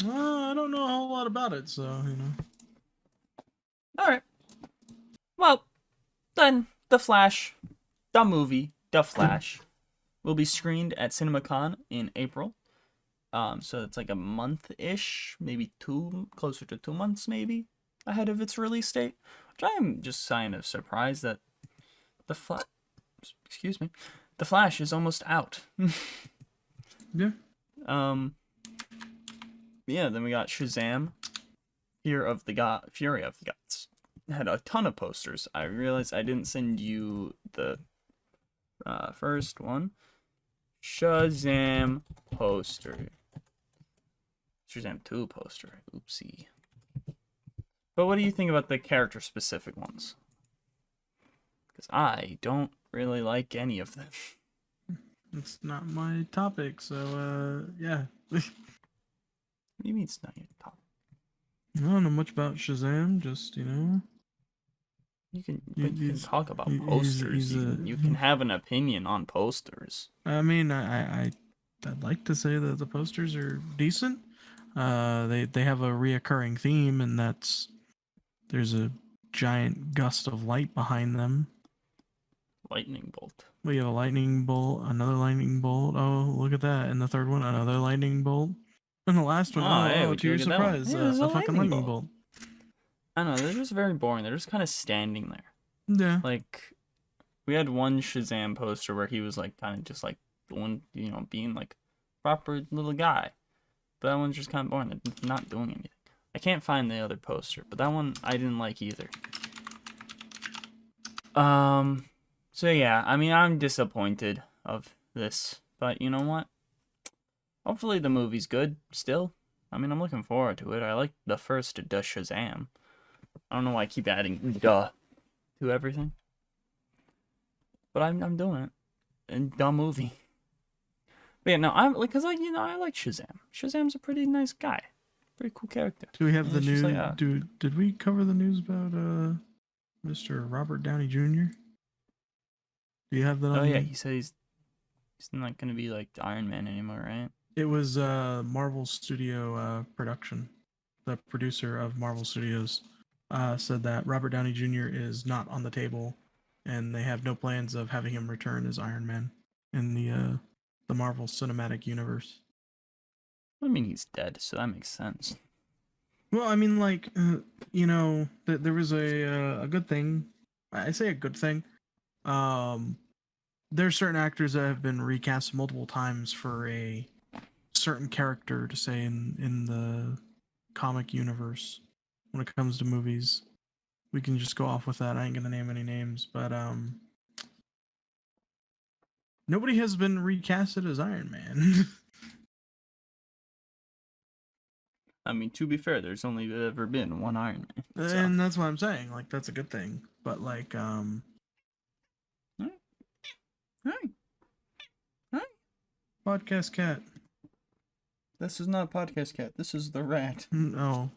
[SPEAKER 2] I don't know a whole lot about it, so, you know.
[SPEAKER 1] Alright. Well, then, The Flash, the movie, The Flash, will be screened at CinemaCon in April. So it's like a month-ish, maybe closer to 2 months maybe, ahead of its release date. Which I am just kind of surprised that The Flash is almost out.
[SPEAKER 2] Yeah.
[SPEAKER 1] Yeah, then we got Shazam, Fury of the Gods. It had a ton of posters. I realized I didn't send you the first one. Shazam poster. Shazam 2 poster. Oopsie. But what do you think about the character-specific ones? Because I don't really like any of them.
[SPEAKER 2] It's not my topic, so, yeah.
[SPEAKER 1] What do you mean it's not your topic?
[SPEAKER 2] I don't know much about Shazam, just, you know.
[SPEAKER 1] You can talk about posters. You can have an opinion on posters.
[SPEAKER 2] I mean, I'd like to say that the posters are decent. They have a reoccurring theme, and there's a giant gust of light behind them.
[SPEAKER 1] Lightning bolt.
[SPEAKER 2] We have a lightning bolt, another lightning bolt. Oh, look at that! And the third one, another lightning bolt. And the last one, to your surprise, a fucking lightning bolt.
[SPEAKER 1] I don't know, they're just very boring. They're just kind of standing there.
[SPEAKER 2] Yeah.
[SPEAKER 1] Like, we had one Shazam poster where he was, like, kind of just, like, doing, you know, being, like, proper little guy. But that one's just kind of boring. They're not doing anything. I can't find the other poster, but that one I didn't like either. So yeah, I mean, I'm disappointed of this. But you know what? Hopefully the movie's good still. I mean, I'm looking forward to it. I like the first Duh Shazam. I don't know why I keep adding duh to everything. But I'm doing it. And dumb movie. But yeah, no, I like Shazam. Shazam's a pretty nice guy. Pretty cool character.
[SPEAKER 2] Do we have
[SPEAKER 1] And
[SPEAKER 2] the
[SPEAKER 1] it's just
[SPEAKER 2] news?
[SPEAKER 1] like,
[SPEAKER 2] Did we cover the news about Mr. Robert Downey Jr.? Do you have that on?
[SPEAKER 1] Oh yeah, he said he's not gonna be like Iron Man anymore, right?
[SPEAKER 2] It was Marvel Studio production. The producer of Marvel Studios said that Robert Downey Jr. is not on the table, and they have no plans of having him return as Iron Man in the Marvel Cinematic Universe.
[SPEAKER 1] I mean, he's dead, so that makes sense.
[SPEAKER 2] Well, I mean, like, there was a good thing. I say a good thing. There are certain actors that have been recast multiple times for a certain character, to say in the comic universe. When it comes to movies, we can just go off with that. I ain't gonna name any names, but nobody has been recasted as Iron Man.
[SPEAKER 1] I mean, to be fair, there's only ever been one Iron Man. So.
[SPEAKER 2] And that's what I'm saying. Like, that's a good thing. But like,
[SPEAKER 1] Hi.
[SPEAKER 2] Podcast cat.
[SPEAKER 1] This is not Podcast Cat. This is the rat.
[SPEAKER 2] No.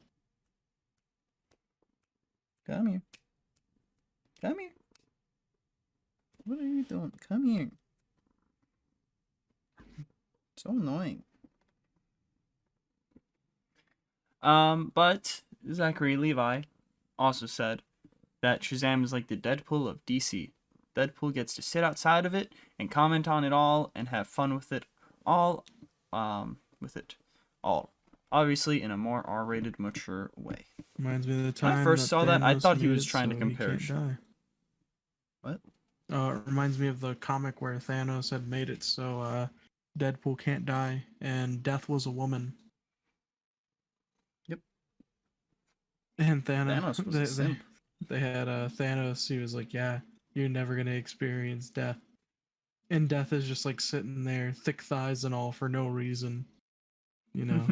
[SPEAKER 1] Come here. Come here. What are you doing? Come here. So annoying. But Zachary Levi also said that Shazam is like the Deadpool of DC. Deadpool gets to sit outside of it and comment on it all and have fun with it all. Obviously in a more R-rated, mature way.
[SPEAKER 2] Reminds me of the time
[SPEAKER 1] when I first saw that, I thought he was trying to compare. What?
[SPEAKER 2] It reminds me of the comic where Thanos had made it so Deadpool can't die and Death was a woman.
[SPEAKER 1] Yep.
[SPEAKER 2] And Thanos
[SPEAKER 1] was a simp.
[SPEAKER 2] They had Thanos. He was like, "Yeah, you're never gonna experience death," and Death is just like sitting there, thick thighs and all, for no reason. You know,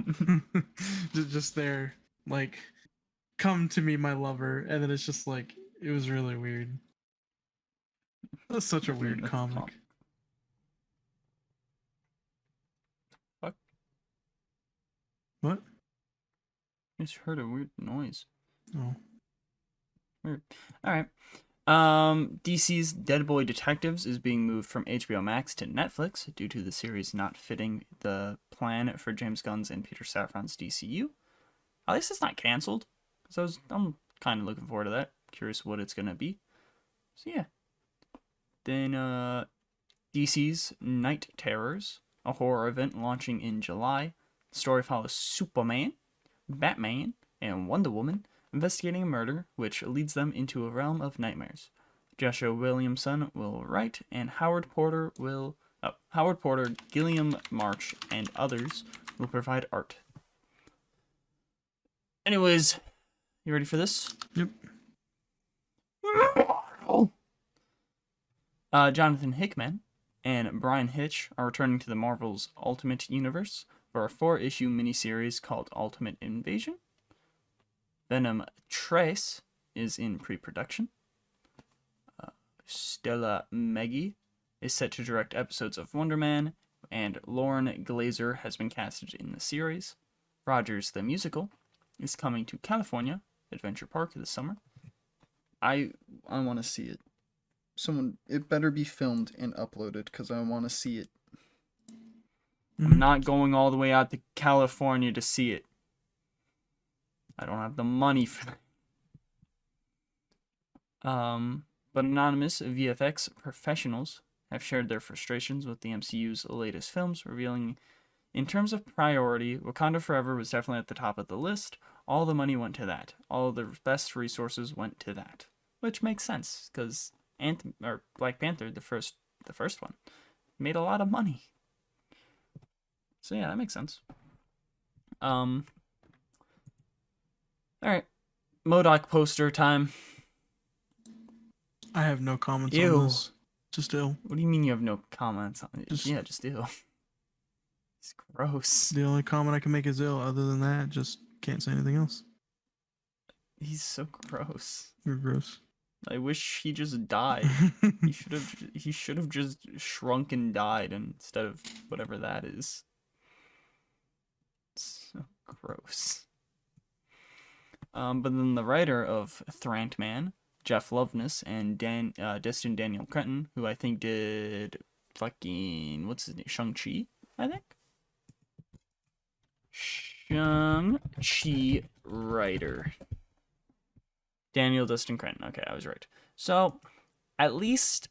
[SPEAKER 2] just there, like, "Come to me, my lover," and then it's just like, it was really weird. That's such a weird comic.
[SPEAKER 1] Fuck.
[SPEAKER 2] What?
[SPEAKER 1] I just heard a weird noise.
[SPEAKER 2] Oh.
[SPEAKER 1] Weird. Alright. DC's Dead Boy Detectives is being moved from HBO Max to Netflix due to the series not fitting the plan for James Gunn's and Peter Safran's DCU. At least it's not canceled. So I'm kind of looking forward to that. Curious what it's going to be. So yeah. Then DC's Night Terrors, a horror event launching in July. The story follows Superman, Batman, and Wonder Woman investigating a murder which leads them into a realm of nightmares. Joshua Williamson will write, and Howard Porter, Gilliam March, and others will provide art. Anyways, you ready for this?
[SPEAKER 2] Yep.
[SPEAKER 1] Jonathan Hickman and Brian Hitch are returning to the Marvel's Ultimate Universe for a 4-issue miniseries called Ultimate Invasion. Venom Trace is in pre-production. Stella Meggy is set to direct episodes of Wonder Man, and Lauren Glazer has been casted in the series. Rogers the Musical is coming to California Adventure Park this summer. I want to see it. It better be filmed and uploaded because I want to see it. I'm not going all the way out to California to see it. I don't have the money for that. But anonymous VFX professionals have shared their frustrations with the MCU's latest films, revealing, in terms of priority, Wakanda Forever was definitely at the top of the list. All the money went to that. All the best resources went to that, which makes sense because Black Panther, the first one, made a lot of money. So yeah, that makes sense. All right, Modak Poster time.
[SPEAKER 2] I have no comments
[SPEAKER 1] Ew.
[SPEAKER 2] on this. Just ill.
[SPEAKER 1] What do you mean you have no comments on it?
[SPEAKER 2] Just
[SPEAKER 1] ew. He's gross.
[SPEAKER 2] The only comment I can make is ill. Other than that, just can't say anything else.
[SPEAKER 1] He's so gross.
[SPEAKER 2] You're gross.
[SPEAKER 1] I wish he just died. He should have just shrunk and died instead of whatever that is. So gross. But then the writer of Thrant Man, Jeff Loveness, and Destin Daniel Cretton, who I think did fucking what's his name, Shang-Chi, I think. Shang-Chi writer. Daniel Destin Cretton. Okay, I was right. So, at least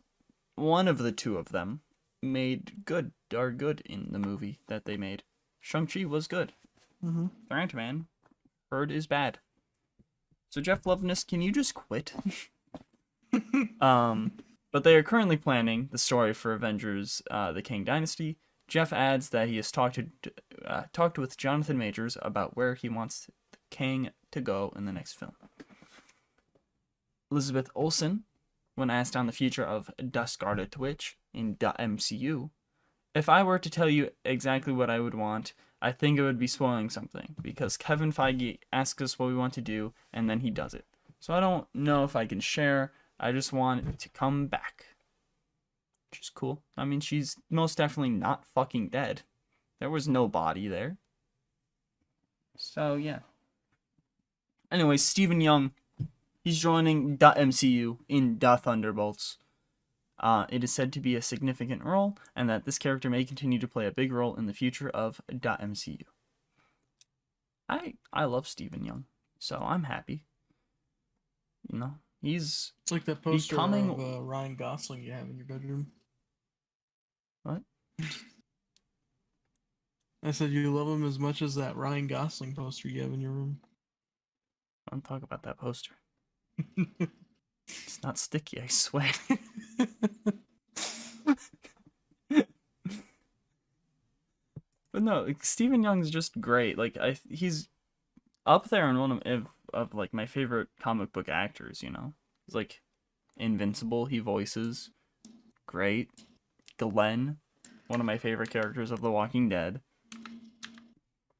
[SPEAKER 1] one of the two of them are good in the movie that they made. Shang-Chi was good.
[SPEAKER 2] Mm-hmm.
[SPEAKER 1] Thrant Man, heard is bad. So Jeff Loveness, can you just quit? But they are currently planning the story for Avengers: The Kang Dynasty. Jeff adds that he has talked with Jonathan Majors about where he wants Kang to go in the next film. Elizabeth Olsen, when asked on the future of The Scarlet Witch in the MCU, if I were to tell you exactly what I would want, I think it would be spoiling something, because Kevin Feige asks us what we want to do, and then he does it. So I don't know if I can share, I just want it to come back. Which is cool. I mean, she's most definitely not fucking dead. There was no body there. So, yeah. Anyway, Stephen Young, he's joining the MCU in The Thunderbolts. It is said to be a significant role, and that this character may continue to play a big role in the future of the MCU. I love Stephen Young, so I'm happy. You know, it's
[SPEAKER 2] like that poster
[SPEAKER 1] becoming...
[SPEAKER 2] of Ryan Gosling you have in your bedroom.
[SPEAKER 1] What?
[SPEAKER 2] I said you love him as much as that Ryan Gosling poster you have in your room.
[SPEAKER 1] Don't talk about that poster. It's not sticky, I swear. But no, like, Stephen Young's just great. Like he's up there in one of like my favorite comic book actors. You know, he's like Invincible. He voices great. Glenn, one of my favorite characters of The Walking Dead.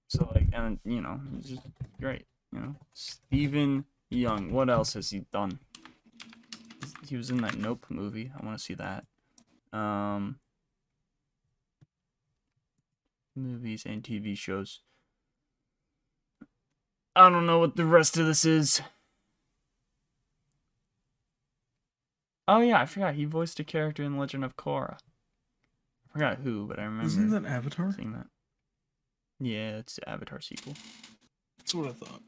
[SPEAKER 1] So like, and you know, he's just great. You know, Stephen Young. What else has he done? He was in that Nope movie. I want to see that. Movies and TV shows. I don't know what the rest of this is. Oh yeah, I forgot. He voiced a character in Legend of Korra. I forgot who, but I remember.
[SPEAKER 2] Isn't that Avatar?
[SPEAKER 1] Seeing that. Yeah, it's the Avatar sequel.
[SPEAKER 2] That's what I thought.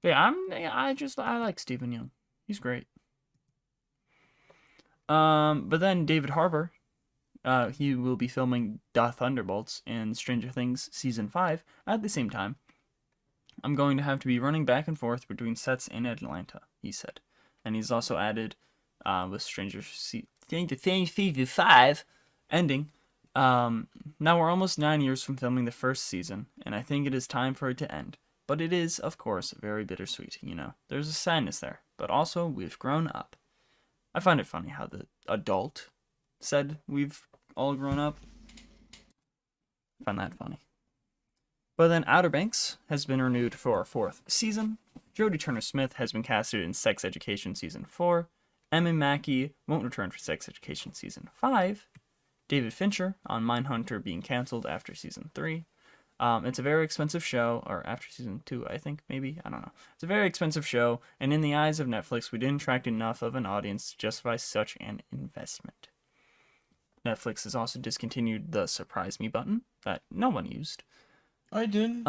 [SPEAKER 1] But yeah, I like Stephen Young. He's great. But then David Harbour, he will be filming The Thunderbolts and Stranger Things Season 5 at the same time. I'm going to have to be running back and forth between sets in Atlanta, he said. And he's also added, with Stranger Things Season 5 ending, now we're almost 9 years from filming the first season, and I think it is time for it to end. But it is, of course, very bittersweet, you know. There's a sadness there, but also we've grown up. I find it funny how the adult said we've all grown up. I find that funny. But then Outer Banks has been renewed for a 4th season. Jodie Turner Smith has been casted in Sex Education Season 4. Emma Mackey won't return for Sex Education Season 5. David Fincher on Mindhunter being cancelled after Season 3. It's a very expensive show, or after Season 2, I think, maybe? I don't know. It's a very expensive show, and in the eyes of Netflix, we didn't attract enough of an audience to justify such an investment. Netflix has also discontinued the Suprise Me button that no one used.
[SPEAKER 2] I didn't.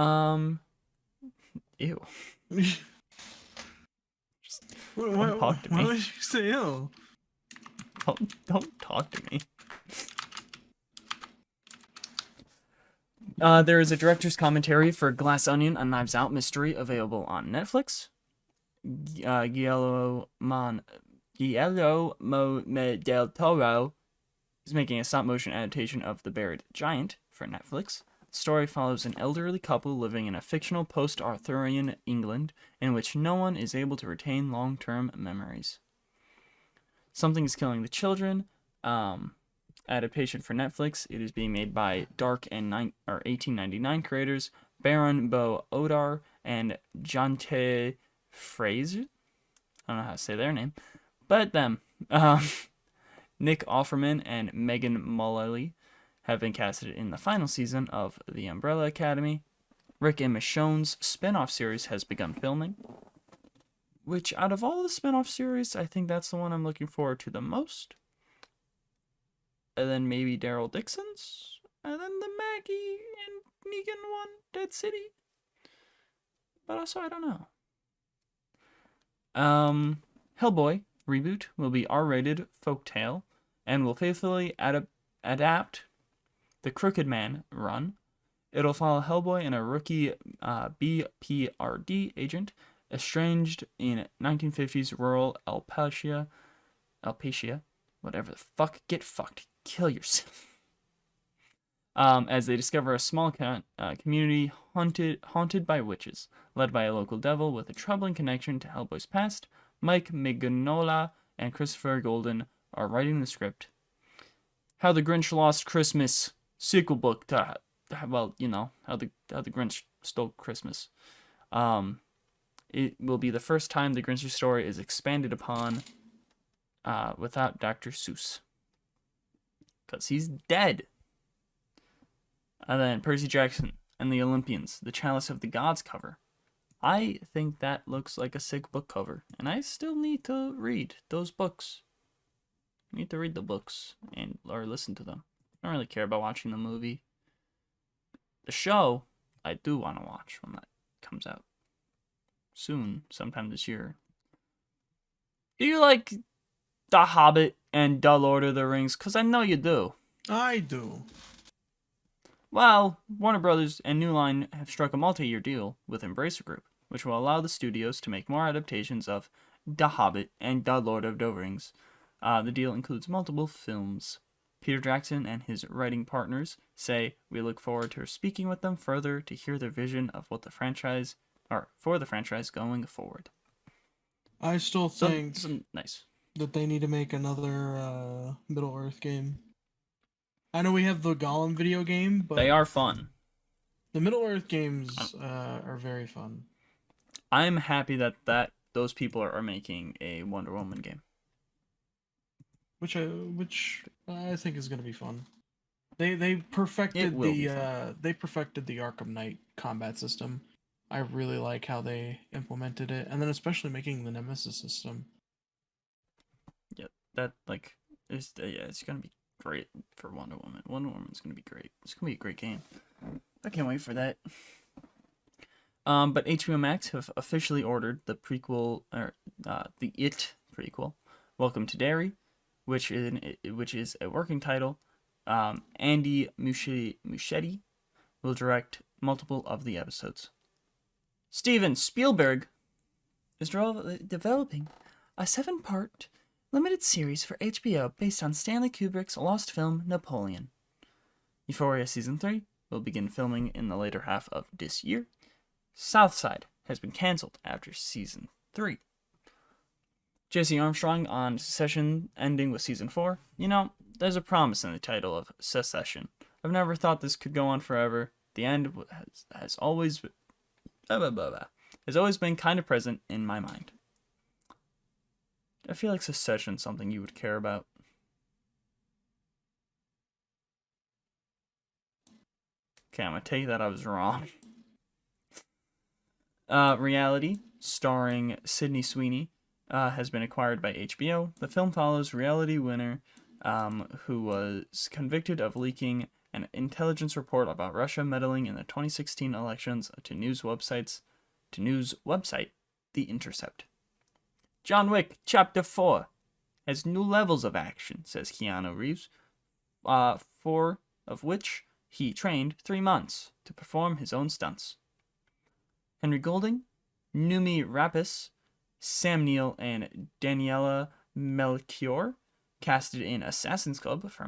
[SPEAKER 1] Ew.
[SPEAKER 2] Don't
[SPEAKER 1] talk to me.
[SPEAKER 2] Why did you say ew?
[SPEAKER 1] Don't talk to me. There is a director's commentary for Glass Onion, a Knives Out mystery available on Netflix. Guillermo del Toro is making a stop-motion adaptation of The Buried Giant for Netflix. The story follows an elderly couple living in a fictional post-Arthurian England in which no one is able to retain long-term memories. Something is killing the children, adaptation for Netflix. It is being made by Dark and 1899 creators Baron Bo Odar and Jonte Fraser. I don't know how to say their name, but them. Nick Offerman and Megan Mullally have been casted in the final season of The Umbrella Academy. Rick and Michonne's spin-off series has begun filming, which out of all the spin-off series, I think that's the one I'm looking forward to the most. And then maybe Daryl Dixon's, and then the Maggie and Negan one, Dead City. But also, I don't know. Hellboy Reboot will be R-rated folktale and will faithfully adapt the Crooked Man run. It'll follow Hellboy and a rookie BPRD agent estranged in 1950s rural Alpacia, whatever the fuck, get fucked, kill yourself. As they discover a small community haunted by witches, led by a local devil with a troubling connection to Hellboy's past. Mike Mignola and Christopher Golden are writing the script. How the Grinch Lost Christmas sequel book to, well, you know, how the Grinch stole Christmas. It will be the first time the Grinch's story is expanded upon without Dr. Seuss. Because he's dead. And then Percy Jackson and the Olympians, the Chalice of the Gods cover. I think that looks like a sick book cover. And I still need to read those books. I need to read the books or listen to them. I don't really care about watching the movie. The show, I do want to watch when that comes out. Soon, sometime this year. Do you like The Hobbit and Da Lord of the Rings? Because I know you do.
[SPEAKER 2] I do.
[SPEAKER 1] Well, Warner Brothers and New Line have struck a multi-year deal with Embracer Group, which will allow the studios to make more adaptations of The Hobbit and Da Lord of the Rings. The deal includes multiple films. Peter Jackson and his writing partners say we look forward to speaking with them further to hear their vision of what the franchise, or for the franchise going forward.
[SPEAKER 2] I still think
[SPEAKER 1] nice
[SPEAKER 2] that they need to make another Middle-earth game. I know we have the Gollum video game, but
[SPEAKER 1] they are fun.
[SPEAKER 2] The Middle-earth games are very fun.
[SPEAKER 1] I'm happy that those people are making a Wonder Woman game.
[SPEAKER 2] Which I think is going to be fun. They perfected the Arkham Knight combat system. I really like how they implemented it, and then especially making the Nemesis system.
[SPEAKER 1] Yeah, that it's gonna be great for Wonder Woman. Wonder Woman's gonna be great. It's gonna be a great game. I can't wait for that. But HBO Max have officially ordered the prequel, or the It prequel, Welcome to Derry, which is a working title. Andy Muschietti will direct multiple of the episodes. Steven Spielberg is developing a 7-part limited series for HBO based on Stanley Kubrick's lost film Napoleon. Euphoria Season 3 will begin filming in the later half of this year. Southside has been cancelled after Season 3. Jessie Armstrong on Secession ending with Season 4. You know, there's a promise in the title of Secession. I've never thought this could go on forever. The end has always been kind of present in my mind. I feel like Secession's something you would care about. Okay, I'm gonna take that I was wrong. Reality, starring Sydney Sweeney, has been acquired by HBO. The film follows Reality winner, who was convicted of leaking an intelligence report about Russia meddling in the 2016 elections to news website The Intercept. John Wick Chapter 4 has new levels of action, says Keanu Reeves, 4 of which he trained 3 months to perform his own stunts. Henry Golding, Noomi Rapace, Sam Neill, and Daniela Melchior casted in Assassin's Club for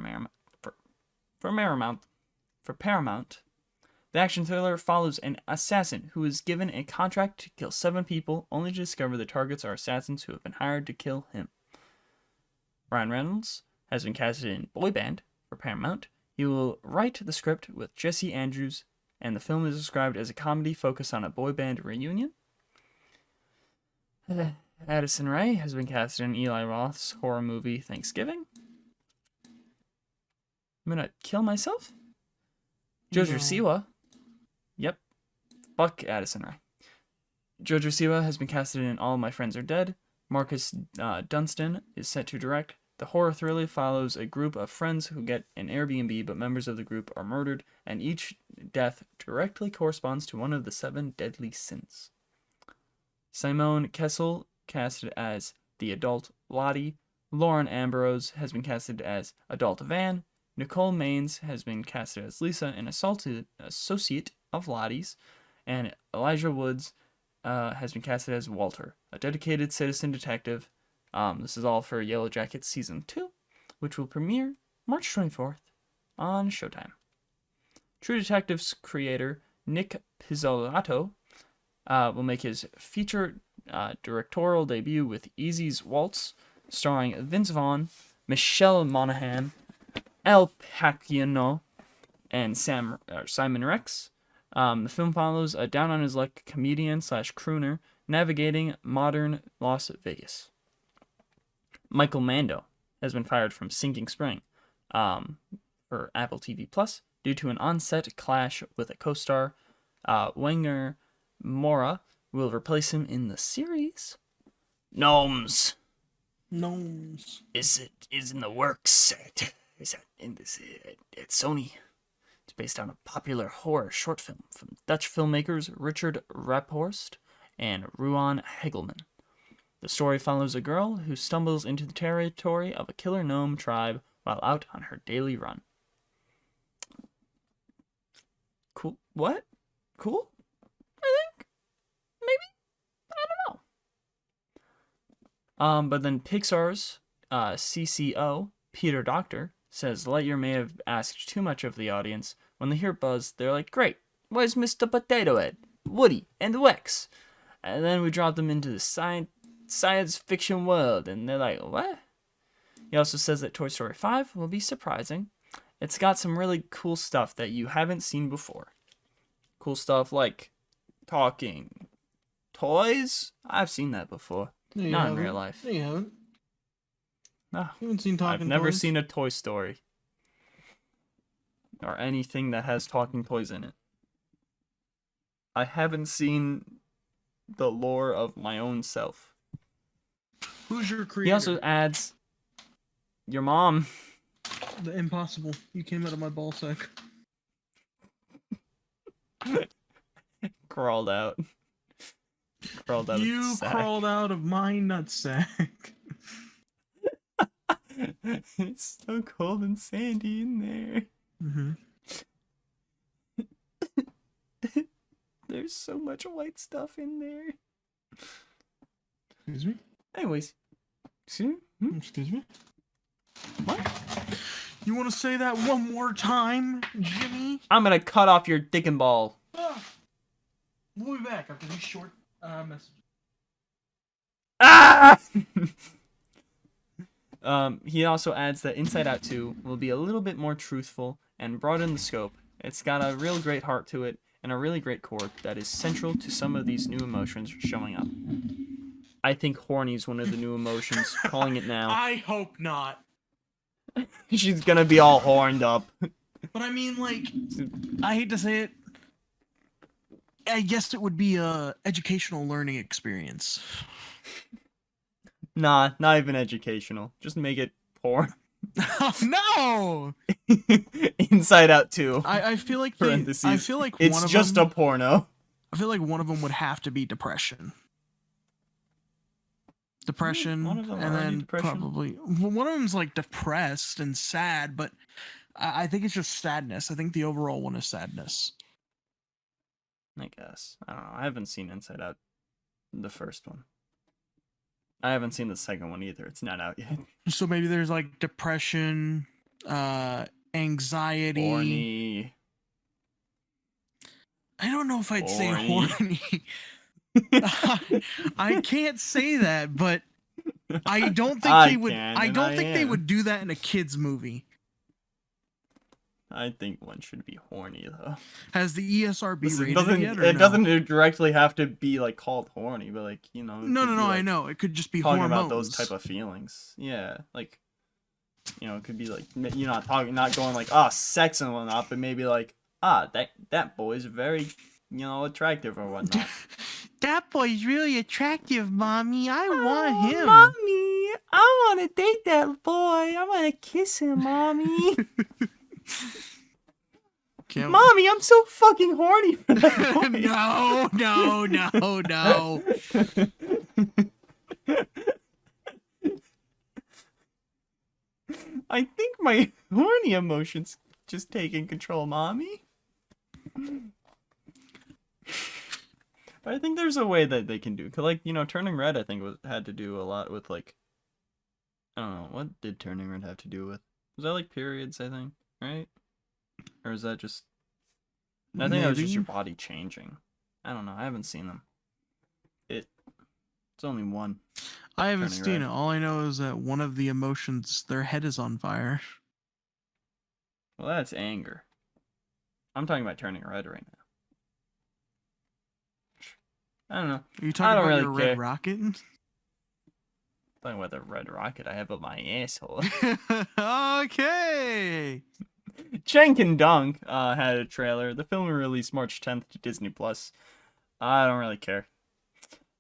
[SPEAKER 1] Paramount. The action thriller follows an assassin who is given a contract to kill 7 people, only to discover the targets are assassins who have been hired to kill him. Ryan Reynolds has been casted in Boy Band for Paramount. He will write the script with Jesse Andrews, and the film is described as a comedy focused on a boy band reunion. Adison Rae has been cast in Eli Roth's horror movie Thanksgiving. I'm gonna kill myself? Jojo Siwa. Yep. Fuck Adison Rae. Jojo Siwa has been casted in All My Friends Are Dead. Marcus Dunstan is set to direct. The horror thriller follows a group of friends who get an Airbnb, but members of the group are murdered, and each death directly corresponds to one of the 7 deadly sins. Simone Kessel, casted as the adult Lottie. Lauren Ambrose has been casted as adult Van. Nicole Maines has been casted as Lisa, an associate of Lottie's. And Elijah Woods has been casted as Walter, a dedicated citizen detective. This is all for Yellow Jackets Season 2, which will premiere March 24th on Showtime. True Detective's creator, Nick Pizzolatto, will make his feature directorial debut with Easy's Waltz, starring Vince Vaughn, Michelle Monaghan, Al Pacquiao, and Simon Rex. The film follows a down-on-his-luck comedian/crooner navigating modern Las Vegas. Michael Mando has been fired from Sinking Spring for Apple TV Plus due to an on-set clash with a co-star. Wenger Mora will replace him in the series. Gnomes is in the works at Sony. It's based on a popular horror short film from Dutch filmmakers Richard Raphorst and Ruan Hegelman. The story follows a girl who stumbles into the territory of a killer gnome tribe while out on her daily run. Cool. What? Cool? I think? Maybe? I don't know. But then Pixar's CCO, Peter Docter, says Lightyear may have asked too much of the audience. When they hear Buzz, they're like, great, where's Mr. Potato Head, Woody, and Wex? And then we drop them into the science fiction world, and they're like, what? He also says that Toy Story 5 will be surprising. It's got some really cool stuff that you haven't seen before. Cool stuff like talking toys. I've seen that before.
[SPEAKER 2] No,
[SPEAKER 1] Not in real life.
[SPEAKER 2] No, you haven't.
[SPEAKER 1] No.
[SPEAKER 2] You haven't seen talking
[SPEAKER 1] I've never
[SPEAKER 2] toys?
[SPEAKER 1] seen a Toy Story. Or anything that has talking toys in it. I haven't seen the lore of my own self.
[SPEAKER 2] Who's your creator?
[SPEAKER 1] He also adds your mom.
[SPEAKER 2] The impossible. You came out of my ballsack.
[SPEAKER 1] Crawled out. Crawled out
[SPEAKER 2] You
[SPEAKER 1] of the sack.
[SPEAKER 2] crawled out of my nutsack.
[SPEAKER 1] It's so cold and sandy in there.
[SPEAKER 2] Mm-hmm.
[SPEAKER 1] There's so much white stuff in there.
[SPEAKER 2] Excuse me?
[SPEAKER 1] Anyways. Excuse me?
[SPEAKER 2] Excuse me?
[SPEAKER 1] What?
[SPEAKER 2] You want to say that one more time, Jimmy?
[SPEAKER 1] I'm gonna cut off your dick and ball.
[SPEAKER 2] We'll be back after these short messages.
[SPEAKER 1] Ah! He also adds that Inside Out 2 will be a little bit more truthful and broaden the scope. It's got a real great heart to it and a really great core that is central to some of these new emotions showing up. I think horny is one of the new emotions, calling it now.
[SPEAKER 2] I hope not.
[SPEAKER 1] She's gonna be all horned up.
[SPEAKER 2] But I mean, like, I hate to say it. I guess it would be a educational learning experience.
[SPEAKER 1] Nah, not even educational. Just make it porn.
[SPEAKER 2] No!
[SPEAKER 1] Inside Out 2.
[SPEAKER 2] I feel like
[SPEAKER 1] Parentheses.
[SPEAKER 2] I feel like
[SPEAKER 1] it's
[SPEAKER 2] one of
[SPEAKER 1] just
[SPEAKER 2] them,
[SPEAKER 1] a porno.
[SPEAKER 2] I feel like one of them would have to be depression. Depression,
[SPEAKER 1] One of them
[SPEAKER 2] and
[SPEAKER 1] already
[SPEAKER 2] then
[SPEAKER 1] depression?
[SPEAKER 2] probably one of them's like depressed and sad, but I think it's just sadness. I think the overall one is sadness.
[SPEAKER 1] I guess. I don't know. I haven't seen Inside Out, the first one. I haven't seen the second one either. It's not out yet.
[SPEAKER 2] So maybe there's like depression, anxiety.
[SPEAKER 1] Horny.
[SPEAKER 2] I don't know if I'd say
[SPEAKER 1] Horny.
[SPEAKER 2] horny. I can't say that, but I don't think they would. I don't think they would do that in a kids movie.
[SPEAKER 1] I think one should be horny though.
[SPEAKER 2] Has the ESRB
[SPEAKER 1] Listen,
[SPEAKER 2] rated yet? Or
[SPEAKER 1] it
[SPEAKER 2] no?
[SPEAKER 1] doesn't directly have to be like called horny, but like you know.
[SPEAKER 2] No,
[SPEAKER 1] like,
[SPEAKER 2] I know. It could just be
[SPEAKER 1] talking
[SPEAKER 2] hormones.
[SPEAKER 1] about those type of feelings. Yeah, like you know, it could be like you're not going like sex and whatnot, but maybe like that boy's very attractive or whatnot.
[SPEAKER 2] That boy's really attractive, mommy. I want him.
[SPEAKER 1] Mommy, I want to date that boy. I want to kiss him, mommy. Mommy, I'm so fucking horny for that boy.
[SPEAKER 2] No.
[SPEAKER 1] I think my horny emotions just taking control, mommy. But I think there's a way that they can do, cause like turning red. I think had to do a lot with like, I don't know, what did turning red have to do with? Was that like periods? I think, right? Or is that just? I think that was just your body changing. I don't know. I haven't seen them. It's only one.
[SPEAKER 2] I haven't seen it. All I know is that one of the emotions, their head is on fire.
[SPEAKER 1] Well, that's anger. I'm talking about turning red right now. I don't know.
[SPEAKER 2] Are you talking about your
[SPEAKER 1] care.
[SPEAKER 2] red rocket?
[SPEAKER 1] Talking about the red rocket I have up my asshole.
[SPEAKER 2] Okay.
[SPEAKER 1] Chang Can Dunk had a trailer. The film released March 10th to Disney Plus. I don't really care.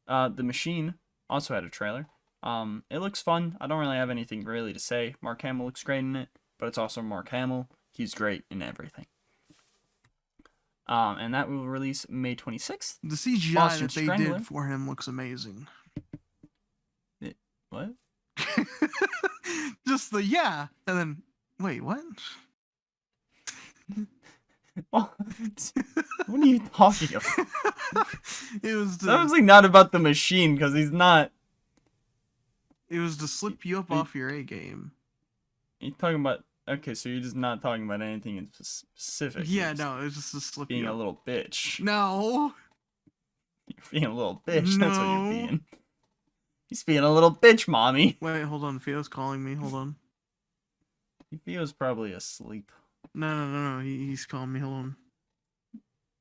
[SPEAKER 1] The Machine also had a trailer. It looks fun. I don't really have anything really to say. Mark Hamill looks great in it, but it's also Mark Hamill. He's great in everything. And that will release May 26th.
[SPEAKER 2] The CGI
[SPEAKER 1] Boston
[SPEAKER 2] that they
[SPEAKER 1] Strangler.
[SPEAKER 2] did for him looks amazing.
[SPEAKER 1] What?
[SPEAKER 2] Just and then wait, what?
[SPEAKER 1] What are you talking about?
[SPEAKER 2] It was
[SPEAKER 1] It's obviously not about the machine because he's not.
[SPEAKER 2] It was to slip you up off your A game.
[SPEAKER 1] You're talking about. Okay, so you're just not talking about anything in specific.
[SPEAKER 2] Yeah, no, it's just to slip
[SPEAKER 1] being
[SPEAKER 2] you
[SPEAKER 1] a
[SPEAKER 2] up.
[SPEAKER 1] little bitch.
[SPEAKER 2] No.
[SPEAKER 1] You're being a little bitch. That's what you're being. He's being a little bitch, mommy.
[SPEAKER 2] Wait, hold on. Pheo's calling me. Hold on.
[SPEAKER 1] Pheo's probably asleep.
[SPEAKER 2] No. He's calling me. Hold on.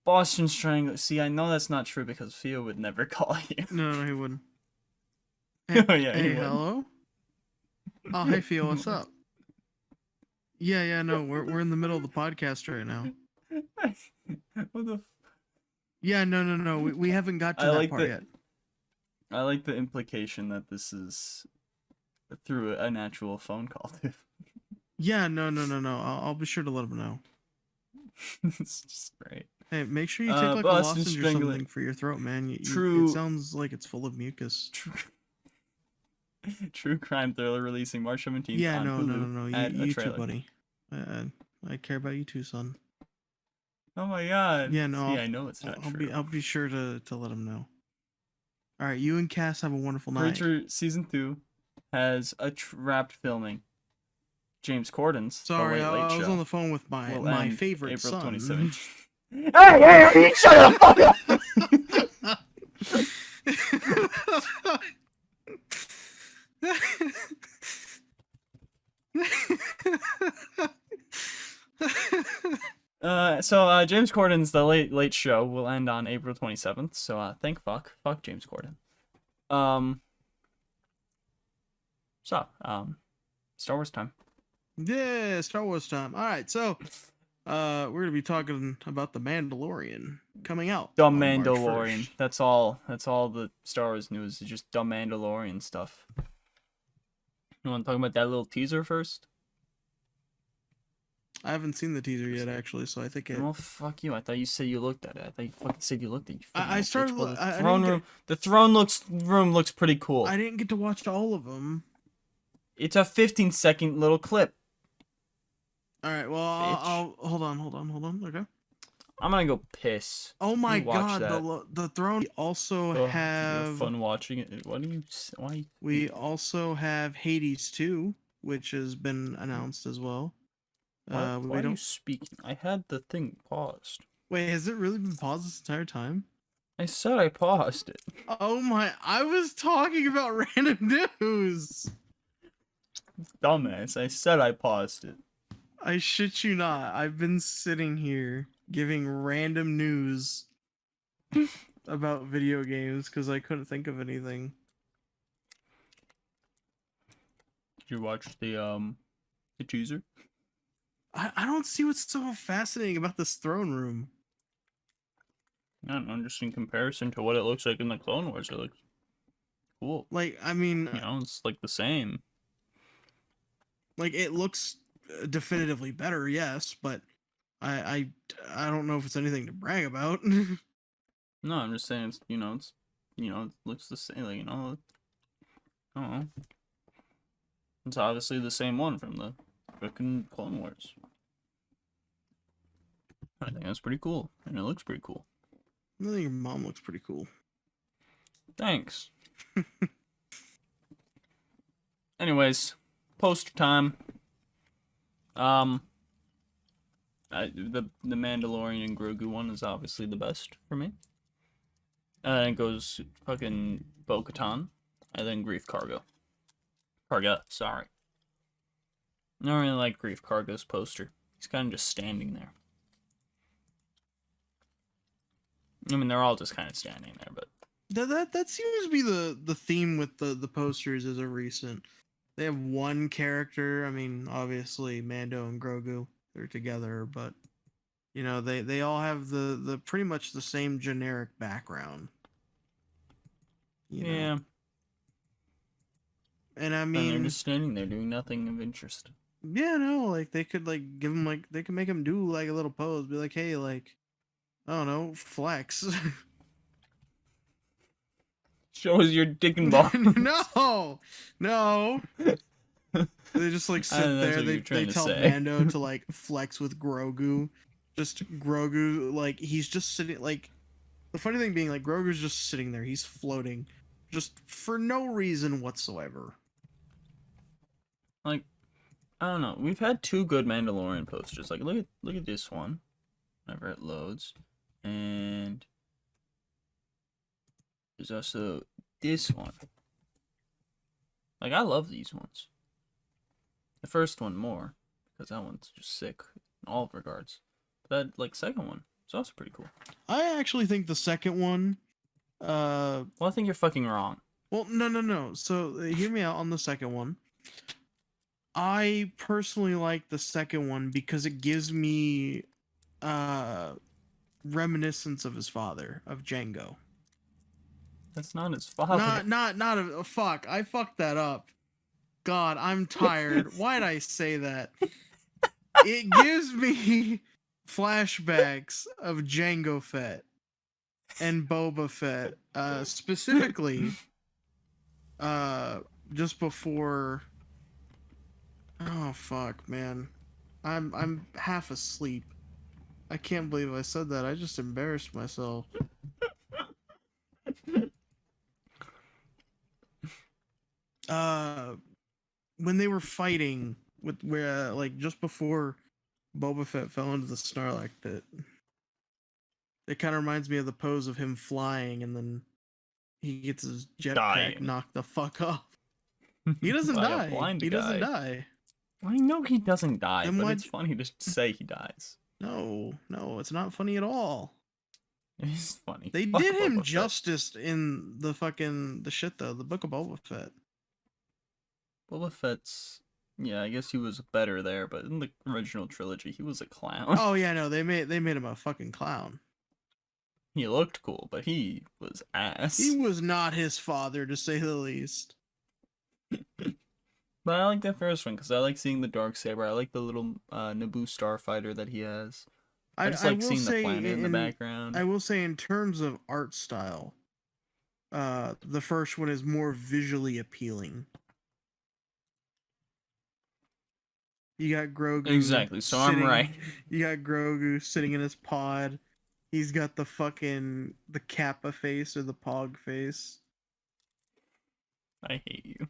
[SPEAKER 1] Boston Strangler. See, I know that's not true because Pheo would never call you.
[SPEAKER 2] No, he wouldn't. Hey,
[SPEAKER 1] Oh, yeah, he would.
[SPEAKER 2] Hello? Oh, hey, Pheo, what's up? Yeah, no, we're in the middle of the podcast right now.
[SPEAKER 1] What the?
[SPEAKER 2] Yeah, no, we haven't got to that part yet.
[SPEAKER 1] I like the implication that this is through an actual phone call, too.
[SPEAKER 2] Yeah, no. I'll be sure to let him know.
[SPEAKER 1] It's just great.
[SPEAKER 2] Hey, make sure you take like a lozenge or something for your throat, man. It sounds like it's full of mucus.
[SPEAKER 1] True crime thriller releasing March 17th.
[SPEAKER 2] Yeah,
[SPEAKER 1] on
[SPEAKER 2] no.
[SPEAKER 1] Hulu.
[SPEAKER 2] You too, buddy. I care about you too, son.
[SPEAKER 1] Oh my god.
[SPEAKER 2] Yeah, no.
[SPEAKER 1] See, I know it's not true.
[SPEAKER 2] I'll be sure to let him know. All right, you and Cass have a wonderful night.
[SPEAKER 1] Preacher season 2 has wrapped filming. James Corden's
[SPEAKER 2] Sorry,
[SPEAKER 1] The Late Late
[SPEAKER 2] I was
[SPEAKER 1] Show
[SPEAKER 2] on the phone with my favorite
[SPEAKER 1] April
[SPEAKER 2] son.
[SPEAKER 1] 27th. Hey, shut the fuck up! So James Corden's The Late Late Show will end on April 27th. So thank fuck James Corden. Star Wars time.
[SPEAKER 2] Yeah, Star Wars time. All right, so we're gonna be talking about the Mandalorian coming out.
[SPEAKER 1] The
[SPEAKER 2] on March
[SPEAKER 1] Mandalorian.
[SPEAKER 2] 1st.
[SPEAKER 1] That's all the Star Wars news is just the Mandalorian stuff. You want to talk about that little teaser first?
[SPEAKER 2] I haven't seen the teaser yet, actually, so I think it.
[SPEAKER 1] Well, fuck you. I thought you said you looked at it. I thought you fucking said you looked at it.
[SPEAKER 2] I started.
[SPEAKER 1] The throne room looks pretty cool.
[SPEAKER 2] I didn't get to watch all of them.
[SPEAKER 1] It's a 15-second little clip.
[SPEAKER 2] All right. Well, I'll hold on. Okay.
[SPEAKER 1] I'm gonna go piss.
[SPEAKER 2] Oh my
[SPEAKER 1] You watch
[SPEAKER 2] god, the throne. We also have
[SPEAKER 1] fun watching it. What do you? Why?
[SPEAKER 2] We also have Hades 2, which has been announced as well.
[SPEAKER 1] Why are you speaking? I had the thing paused.
[SPEAKER 2] Wait, has it really been paused this entire time?
[SPEAKER 1] I said I paused it.
[SPEAKER 2] Oh my! I was talking about random news.
[SPEAKER 1] Dumbass! I said I paused it.
[SPEAKER 2] I shit you not. I've been sitting here giving random news about video games because I couldn't think of anything.
[SPEAKER 1] Did you watch the teaser?
[SPEAKER 2] I don't see what's so fascinating about this throne room.
[SPEAKER 1] I don't know, just in comparison to what it looks like in the Clone Wars, it looks cool.
[SPEAKER 2] Like, I mean,
[SPEAKER 1] You know, it's like the same.
[SPEAKER 2] like it looks definitively better, yes, but I don't know if it's anything to brag about.
[SPEAKER 1] No, I'm just saying it's it looks the same. Like, I don't know. It's obviously the same one from the fucking Clone Wars. I think that's pretty cool, and it looks pretty cool.
[SPEAKER 2] I think your mom looks pretty cool.
[SPEAKER 1] Thanks. Anyways, poster time. The Mandalorian and Grogu one is obviously the best for me. And then it goes fucking Bo-Katan, and then Grief Karga. Sorry. I don't really like Grief Karga's poster. He's kind of just standing there. I mean, they're all just kind of standing there, but
[SPEAKER 2] That seems to be the theme with the posters as of recent. They have one character. I mean, obviously Mando and Grogu, they're together, but you know, they all have the pretty much the same generic background. You know?
[SPEAKER 1] yeah.
[SPEAKER 2] And I
[SPEAKER 1] And
[SPEAKER 2] mean,
[SPEAKER 1] they're just standing there doing nothing of interest.
[SPEAKER 2] yeah, no, like they could like give him like they could make him do like a little pose, be like, hey, like, I don't know, flex.
[SPEAKER 1] Show us your dick and ball.
[SPEAKER 2] no. They just like sit
[SPEAKER 1] that's
[SPEAKER 2] there.
[SPEAKER 1] what
[SPEAKER 2] They
[SPEAKER 1] you're trying to
[SPEAKER 2] tell
[SPEAKER 1] say.
[SPEAKER 2] Mando to like flex with Grogu. Just Grogu, like he's just sitting. Like the funny thing being, like Grogu's just sitting there. He's floating, just for no reason whatsoever.
[SPEAKER 1] Like, I don't know. We've had 2 good Mandalorian posters. Like, look at this one. Whenever it loads, and there's also this one. Like, I love these ones. The first one more, because that one's just sick in all regards. But that, like, second one is also pretty cool.
[SPEAKER 2] I actually think the second one.
[SPEAKER 1] Well, I think you're fucking wrong.
[SPEAKER 2] Well, no. So hear me out on the second one. I personally like the second one because it gives me reminiscence of his father, of Django.
[SPEAKER 1] That's not his father.
[SPEAKER 2] Not a fuck. I fucked that up. God, I'm tired. Why'd I say that? It gives me flashbacks of Jango Fett and Boba Fett, specifically, just before. Oh fuck, man, I'm half asleep. I can't believe I said that. I just embarrassed myself. When they were fighting with where like just before Boba Fett fell into the Snarlack pit, it kind of reminds me of the pose of him flying and then he gets his jetpack knocked the fuck off. He doesn't die. He doesn't die.
[SPEAKER 1] I know he doesn't die,
[SPEAKER 2] Then
[SPEAKER 1] but
[SPEAKER 2] why-
[SPEAKER 1] it's funny to say he dies.
[SPEAKER 2] No, it's not funny at all.
[SPEAKER 1] It is funny.
[SPEAKER 2] They
[SPEAKER 1] Fuck
[SPEAKER 2] did him
[SPEAKER 1] Boba Fett.
[SPEAKER 2] justice in the fucking the shit though, the Book of Boba Fett.
[SPEAKER 1] Boba Fett's, yeah, I guess he was better there, but in the original trilogy, he was a clown.
[SPEAKER 2] Oh yeah, no, they made him a fucking clown.
[SPEAKER 1] He looked cool, but he was ass.
[SPEAKER 2] He was not his father, to say the least.
[SPEAKER 1] But I like that first one because I like seeing the Darksaber. I like the little Naboo starfighter that he has. I just like
[SPEAKER 2] will
[SPEAKER 1] seeing the
[SPEAKER 2] say
[SPEAKER 1] planet in the background.
[SPEAKER 2] I will say, in terms of art style, the first one is more visually appealing. You got Grogu.
[SPEAKER 1] Exactly, so I'm right.
[SPEAKER 2] You got Grogu sitting in his pod. He's got the Kappa face or the Pog face.
[SPEAKER 1] I hate you.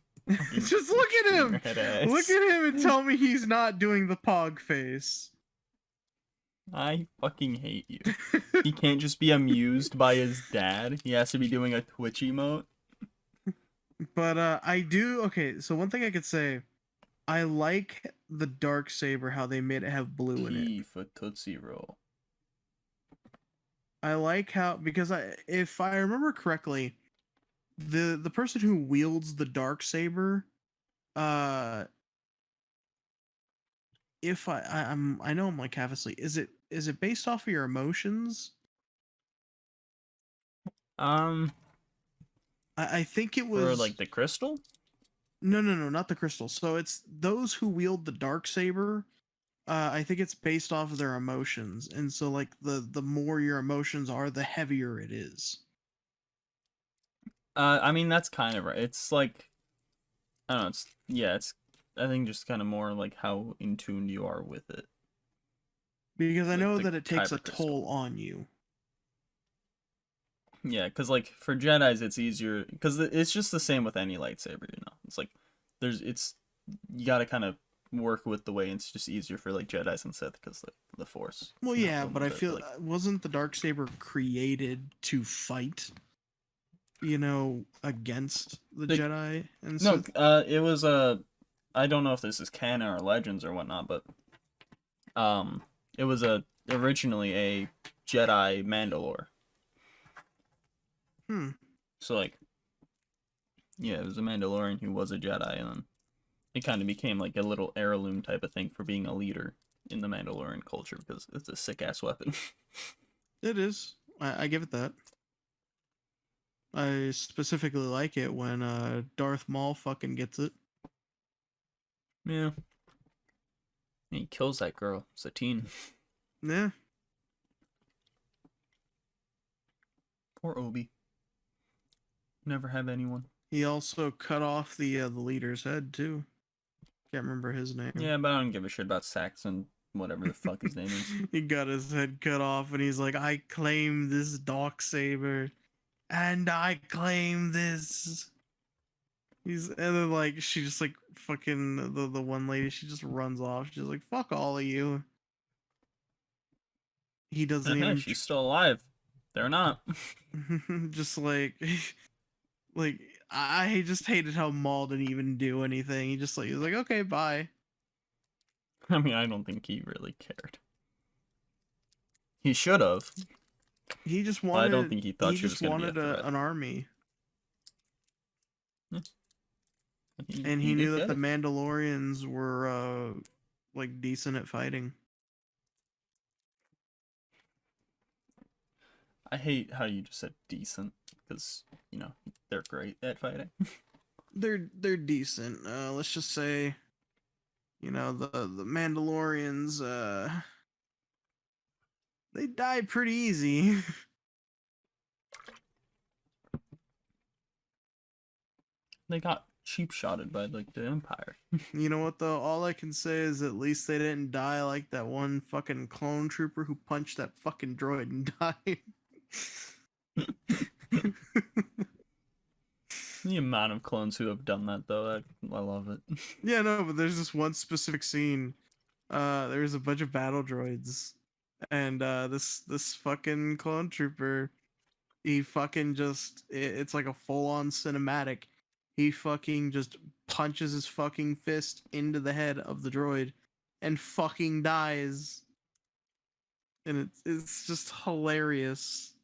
[SPEAKER 2] Just look at him.
[SPEAKER 1] Ass.
[SPEAKER 2] Look at him and tell me he's not doing the Pog face.
[SPEAKER 1] I fucking hate you. He can't just be amused by his dad. He has to be doing a Twitch emote.
[SPEAKER 2] But I do. Okay, so one thing I could say, I like the dark saber, how they made it have blue in it.
[SPEAKER 1] T for Tootsie Roll.
[SPEAKER 2] I like how, because if I remember correctly, the person who wields the dark saber, if I know I'm like half asleep. Is it based off of your emotions? I think it was
[SPEAKER 1] for like the crystal.
[SPEAKER 2] No, not the crystal. So it's those who wield the dark saber. I think it's based off of their emotions, and so like the more your emotions are, the heavier it is.
[SPEAKER 1] I mean that's kind of right. It's like, I don't know. It's I think just kind of more like how in tune you are with it.
[SPEAKER 2] Because I
[SPEAKER 1] Like
[SPEAKER 2] know
[SPEAKER 1] the
[SPEAKER 2] that it takes a
[SPEAKER 1] kyber
[SPEAKER 2] toll on you.
[SPEAKER 1] Yeah, because like for Jedi's, it's easier because it's just the same with any lightsaber. It's like you got to kind of work with the way it's just easier for like Jedi's and Sith because the Force.
[SPEAKER 2] Well,
[SPEAKER 1] can
[SPEAKER 2] yeah,
[SPEAKER 1] help them
[SPEAKER 2] but I
[SPEAKER 1] with it,
[SPEAKER 2] feel
[SPEAKER 1] like,
[SPEAKER 2] wasn't the dark saber created to fight? Against the Jedi and
[SPEAKER 1] no,
[SPEAKER 2] Sith?
[SPEAKER 1] it was I don't know if this is canon or legends or whatnot, but it was originally a Jedi Mandalore. So like, yeah, it was a Mandalorian who was a Jedi, and then it kind of became like a little heirloom type of thing for being a leader in the Mandalorian culture because it's a sick ass weapon.
[SPEAKER 2] It is. I give it that. I specifically like it when Darth Maul fucking gets it.
[SPEAKER 1] Yeah. He kills that girl, Satine.
[SPEAKER 2] Yeah.
[SPEAKER 1] Poor Obi. Never have anyone.
[SPEAKER 2] He also cut off the leader's head too. Can't remember his name.
[SPEAKER 1] Yeah, but I don't give a shit about Saxon, whatever the fuck his name is.
[SPEAKER 2] He got his head cut off, and he's like, "I claim this dark saber, and I claim this." And then like she just like fucking the one lady, she just runs off. She's like, "Fuck all of you." He doesn't even.
[SPEAKER 1] She's still alive. They're not.
[SPEAKER 2] Just like I just hated how Maul didn't even do anything. He was like, "Okay, bye."
[SPEAKER 1] I mean, I don't think he really cared. He should have.
[SPEAKER 2] He just wanted.
[SPEAKER 1] I don't think he thought
[SPEAKER 2] he
[SPEAKER 1] she
[SPEAKER 2] just
[SPEAKER 1] was going to
[SPEAKER 2] wanted
[SPEAKER 1] be a threat.
[SPEAKER 2] an army.
[SPEAKER 1] Yeah.
[SPEAKER 2] And he knew that the
[SPEAKER 1] it.
[SPEAKER 2] Mandalorians were like decent at fighting.
[SPEAKER 1] I hate how you just said decent because they're great at fighting.
[SPEAKER 2] They're decent. Let's just say, the Mandalorians they die pretty easy.
[SPEAKER 1] They got cheap shotted by like the Empire.
[SPEAKER 2] You know what though? All I can say is at least they didn't die like that one fucking clone trooper who punched that fucking droid and died.
[SPEAKER 1] The amount of clones who have done that though, I love it.
[SPEAKER 2] Yeah, no, but there's this one specific scene. There's a bunch of battle droids, and this fucking clone trooper, he fucking it's like a full-on cinematic. He fucking just punches his fucking fist into the head of the droid and fucking dies. And it's just hilarious.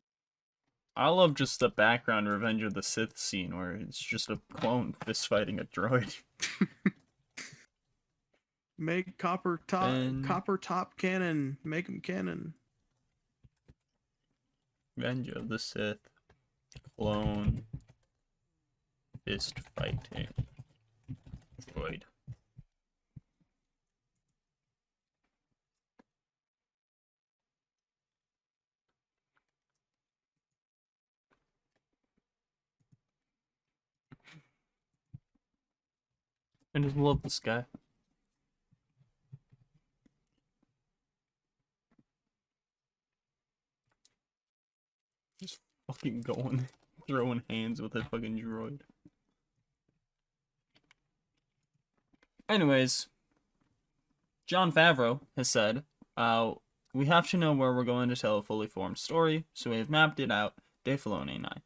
[SPEAKER 1] I love just the background Revenge of the Sith scene where it's just a clone fist fighting a droid.
[SPEAKER 2] Make copper top cannon. Make them canon.
[SPEAKER 1] Revenge of the Sith. Clone. Fist fighting. Droid. I just love this guy. Just fucking going, throwing hands with a fucking droid. Anyways, Jon Faverua has said, we have to know where we're going to tell a fully formed story, so we have mapped it out, Dave Filoni and I,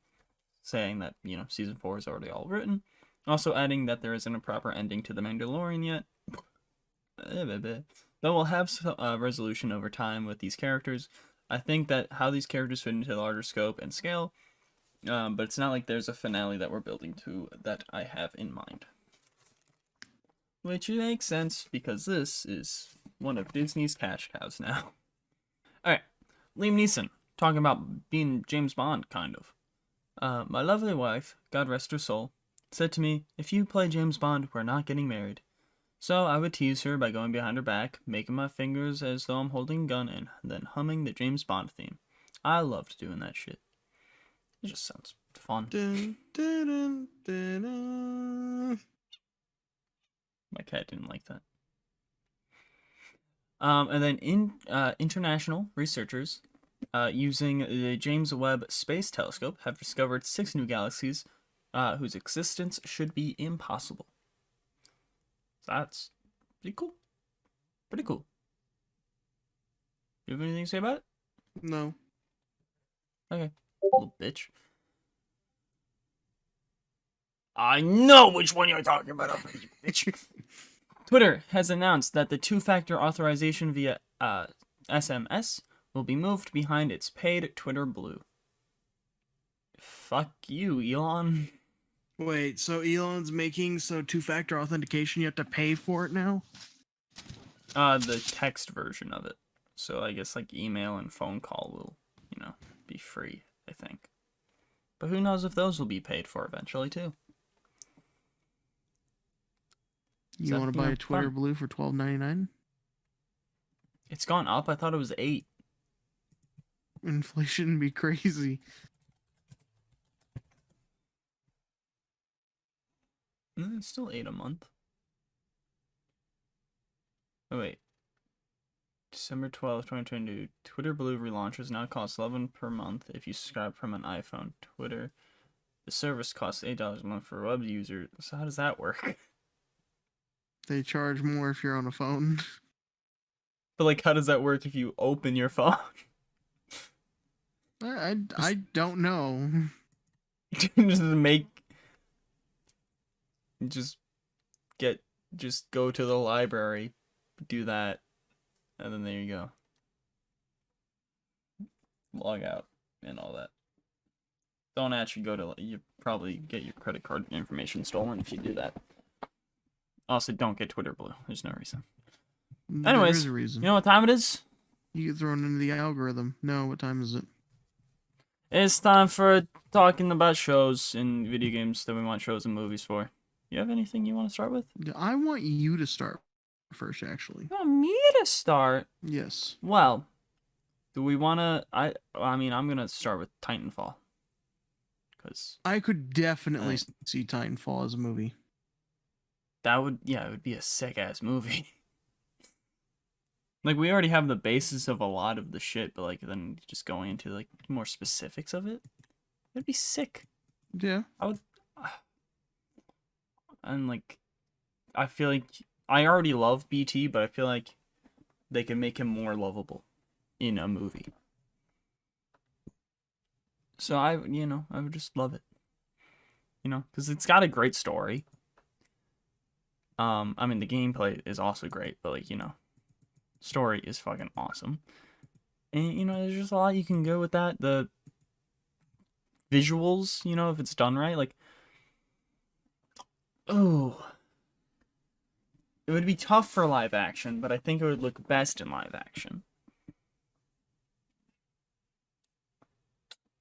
[SPEAKER 1] saying that, season 4 is already all written, also adding that there isn't a proper ending to The Mandalorian yet, Though we'll have resolution over time with these characters. I think that how these characters fit into the larger scope and scale, but it's not like there's a finale that we're building to that I have in mind. Which makes sense, because this is one of Disney's cash cows now. Alright, Liam Neeson, talking about being James Bond, kind of. My lovely wife, God rest her soul, said to me, if you play James Bond, we're not getting married. So I would tease her by going behind her back, making my fingers as though I'm holding a gun, and then humming the James Bond theme. I loved doing that shit. It just sounds fun.
[SPEAKER 2] Dun, dun, dun, dun.
[SPEAKER 1] My cat didn't like that. And then international researchers using the James Webb Space Telescope have discovered 6 new galaxies whose existence should be impossible. So that's pretty cool. Pretty cool. You have anything to say about it?
[SPEAKER 2] No.
[SPEAKER 1] Okay. Little bitch. I know which one you're talking about, you bitch. Twitter has announced that the two-factor authorization via SMS will be moved behind its paid Twitter Blue. Fuck you, Elon.
[SPEAKER 2] Wait, so Elon's making so two-factor authentication, you have to pay for it now?
[SPEAKER 1] The text version of it. So I guess like email and phone call will, be free, I think. But who knows if those will be paid for eventually too.
[SPEAKER 2] You want to buy a Twitter Blue for $12.99?
[SPEAKER 1] It's gone up. I thought it was $8.
[SPEAKER 2] Inflation would be crazy.
[SPEAKER 1] It's still $8 a month. Oh wait. December 12th, 2022. Twitter Blue relaunches. Now costs $11 per month if you subscribe from an iPhone. Twitter. The service costs $8 a month for a web user. So how does that work?
[SPEAKER 2] They charge more if you're on a phone.
[SPEAKER 1] But like, how does that work if you open your phone?
[SPEAKER 2] I don't know.
[SPEAKER 1] Just go to the library, do that, and then there you go. Log out and all that. Don't actually go to, you probably get your credit card information stolen if you do that. Also, don't get Twitter Blue. There's no reason. Anyways,
[SPEAKER 2] there is a reason.
[SPEAKER 1] You know what time it is?
[SPEAKER 2] You get thrown into the algorithm. No, what time is it?
[SPEAKER 1] It's time for talking about shows and video games that we want shows and movies for. You have anything you want to start with?
[SPEAKER 2] I want you to start first, actually.
[SPEAKER 1] You want me to start?
[SPEAKER 2] Yes.
[SPEAKER 1] Well, do we want to... I'm going to start with Titanfall. Because
[SPEAKER 2] I could definitely see Titanfall as a movie.
[SPEAKER 1] It would be a sick-ass movie. Like, we already have the basis of a lot of the shit, but, like, then just going into, like, more specifics of it, it'd be sick.
[SPEAKER 2] Yeah.
[SPEAKER 1] I would... And, like, I feel like... I already love BT, but I feel like they can make him more lovable in a movie. So, I would just love it. Because it's got a great story. The gameplay is also great, but, like, story is fucking awesome. And, there's just a lot you can go with that. The visuals, if it's done right, like, oh, it would be tough for live action, but I think it would look best in live action.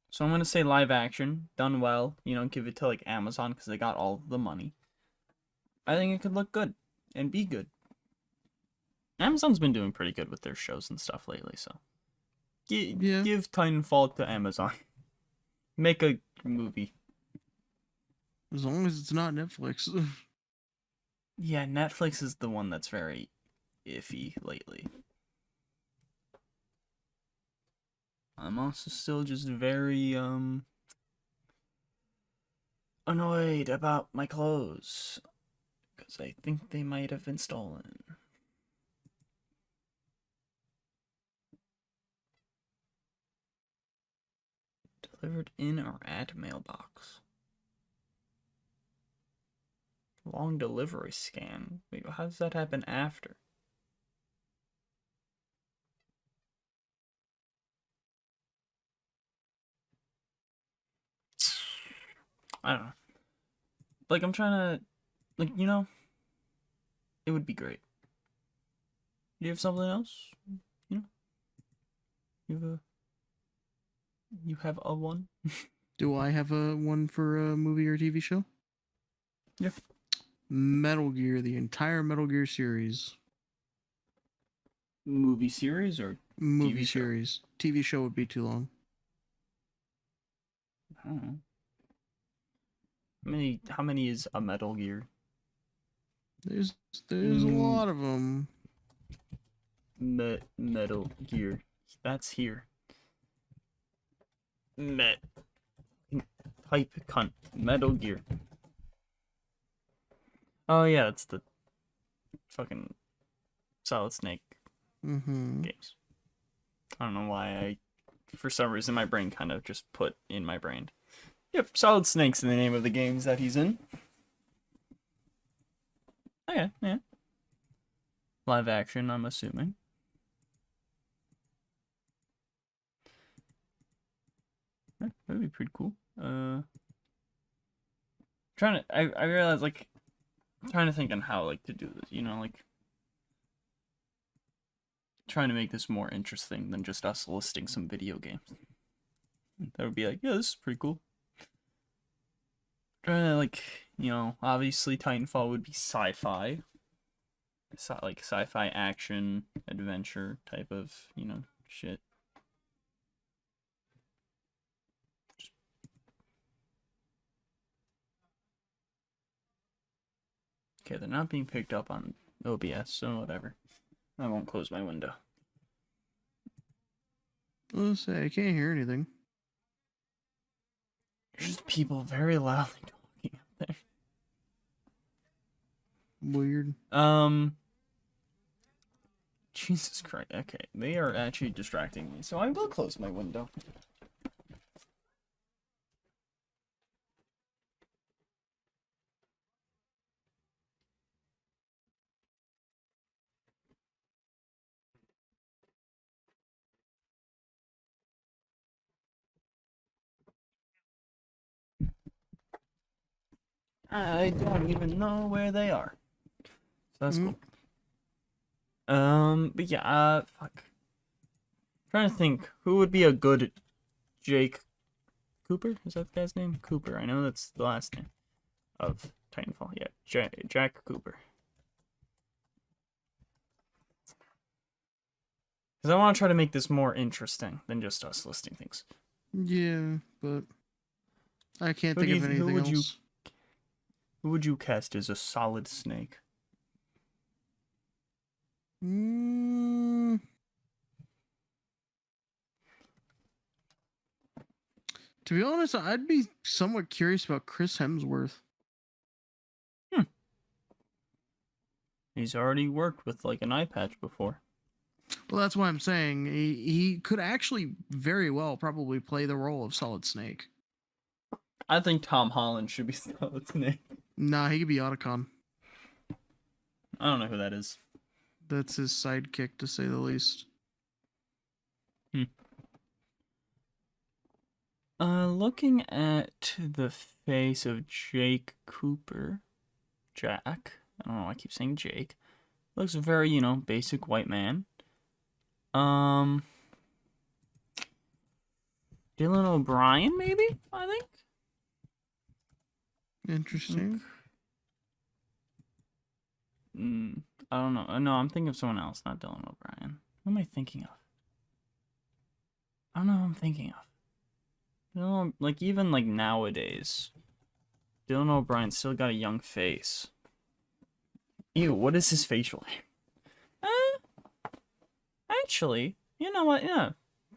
[SPEAKER 1] So I'm going to say live action, done well, give it to, like, Amazon, because they got all the money. I think it could look good and be good. Amazon's been doing pretty good with their shows and stuff lately, so give Titanfall to Amazon. Make a movie.
[SPEAKER 2] As long as it's not Netflix.
[SPEAKER 1] Yeah, Netflix is the one that's very iffy lately. I'm also still just very annoyed about my clothes. Because I think they might have been stolen. Delivered in or at mailbox. Long delivery scan. Wait, how does that happen after? I don't know. Like, I'm trying to, like, you know, it would be great. Do you have something else? You know, you have a one.
[SPEAKER 2] Do I have a one for a movie or TV show?
[SPEAKER 1] Yeah.
[SPEAKER 2] Metal Gear, the entire Metal Gear series.
[SPEAKER 1] Movie series or
[SPEAKER 2] Movie
[SPEAKER 1] TV show?
[SPEAKER 2] series. TV show would be too long.
[SPEAKER 1] I don't know. How many is a Metal Gear?
[SPEAKER 2] There's a lot of them.
[SPEAKER 1] Metal Gear. That's here. Type cunt. Metal Gear. Oh yeah, it's the fucking Solid Snake games. I don't know why for some reason my brain kind of just put in my brain. Yep, Solid Snake's in the name of the games that he's in. Okay, yeah. Live action, I'm assuming. Yeah, that'd be pretty cool. I realize, like, I'm trying to think on how, like, to do this, you know, like, trying to make this more interesting than just us listing some video games. That would be like, yeah, this is pretty cool. Trying to, like, you know, obviously Titanfall would be sci-fi. Like, sci-fi action, adventure type of, you know, shit. Okay, they're not being picked up on OBS, so whatever. I won't close my window.
[SPEAKER 2] Let's say I can't hear anything.
[SPEAKER 1] There's just people very loudly talking up there.
[SPEAKER 2] Weird.
[SPEAKER 1] Jesus Christ. Okay, they are actually distracting me, so I will close my window. I don't even know where they are. So that's cool. But yeah, fuck. Trying to think who would be a good Jake Cooper? Is that the guy's name? Cooper. I know that's the last name of Titanfall. Yeah, Jack Cooper. Because I want to try to make this more interesting than just us listing things.
[SPEAKER 2] Yeah, but I can't think of anything else.
[SPEAKER 1] Who would you cast as a Solid Snake?
[SPEAKER 2] To be honest, I'd be somewhat curious about Chris Hemsworth.
[SPEAKER 1] He's already worked with like an eye patch before.
[SPEAKER 2] Well, that's why I'm saying he could actually very well probably play the role of Solid Snake.
[SPEAKER 1] I think Tom Holland should be Solid Snake.
[SPEAKER 2] Nah, he could be Otacon.
[SPEAKER 1] I don't know who that is.
[SPEAKER 2] That's his sidekick, to say the least.
[SPEAKER 1] Looking at the face of Jake Cooper, Jack, I don't know, I keep saying Jake, looks very, you know, basic white man. Dylan O'Brien, maybe, I think?
[SPEAKER 2] Interesting.
[SPEAKER 1] I don't know. No, I'm thinking of someone else, not Dylan O'Brien. Who am I thinking of? I don't know who I'm thinking of. You know, like, even, like, nowadays, Dylan O'Brien still got a young face. Ew, what is his facial hair? Actually, you know what? Yeah,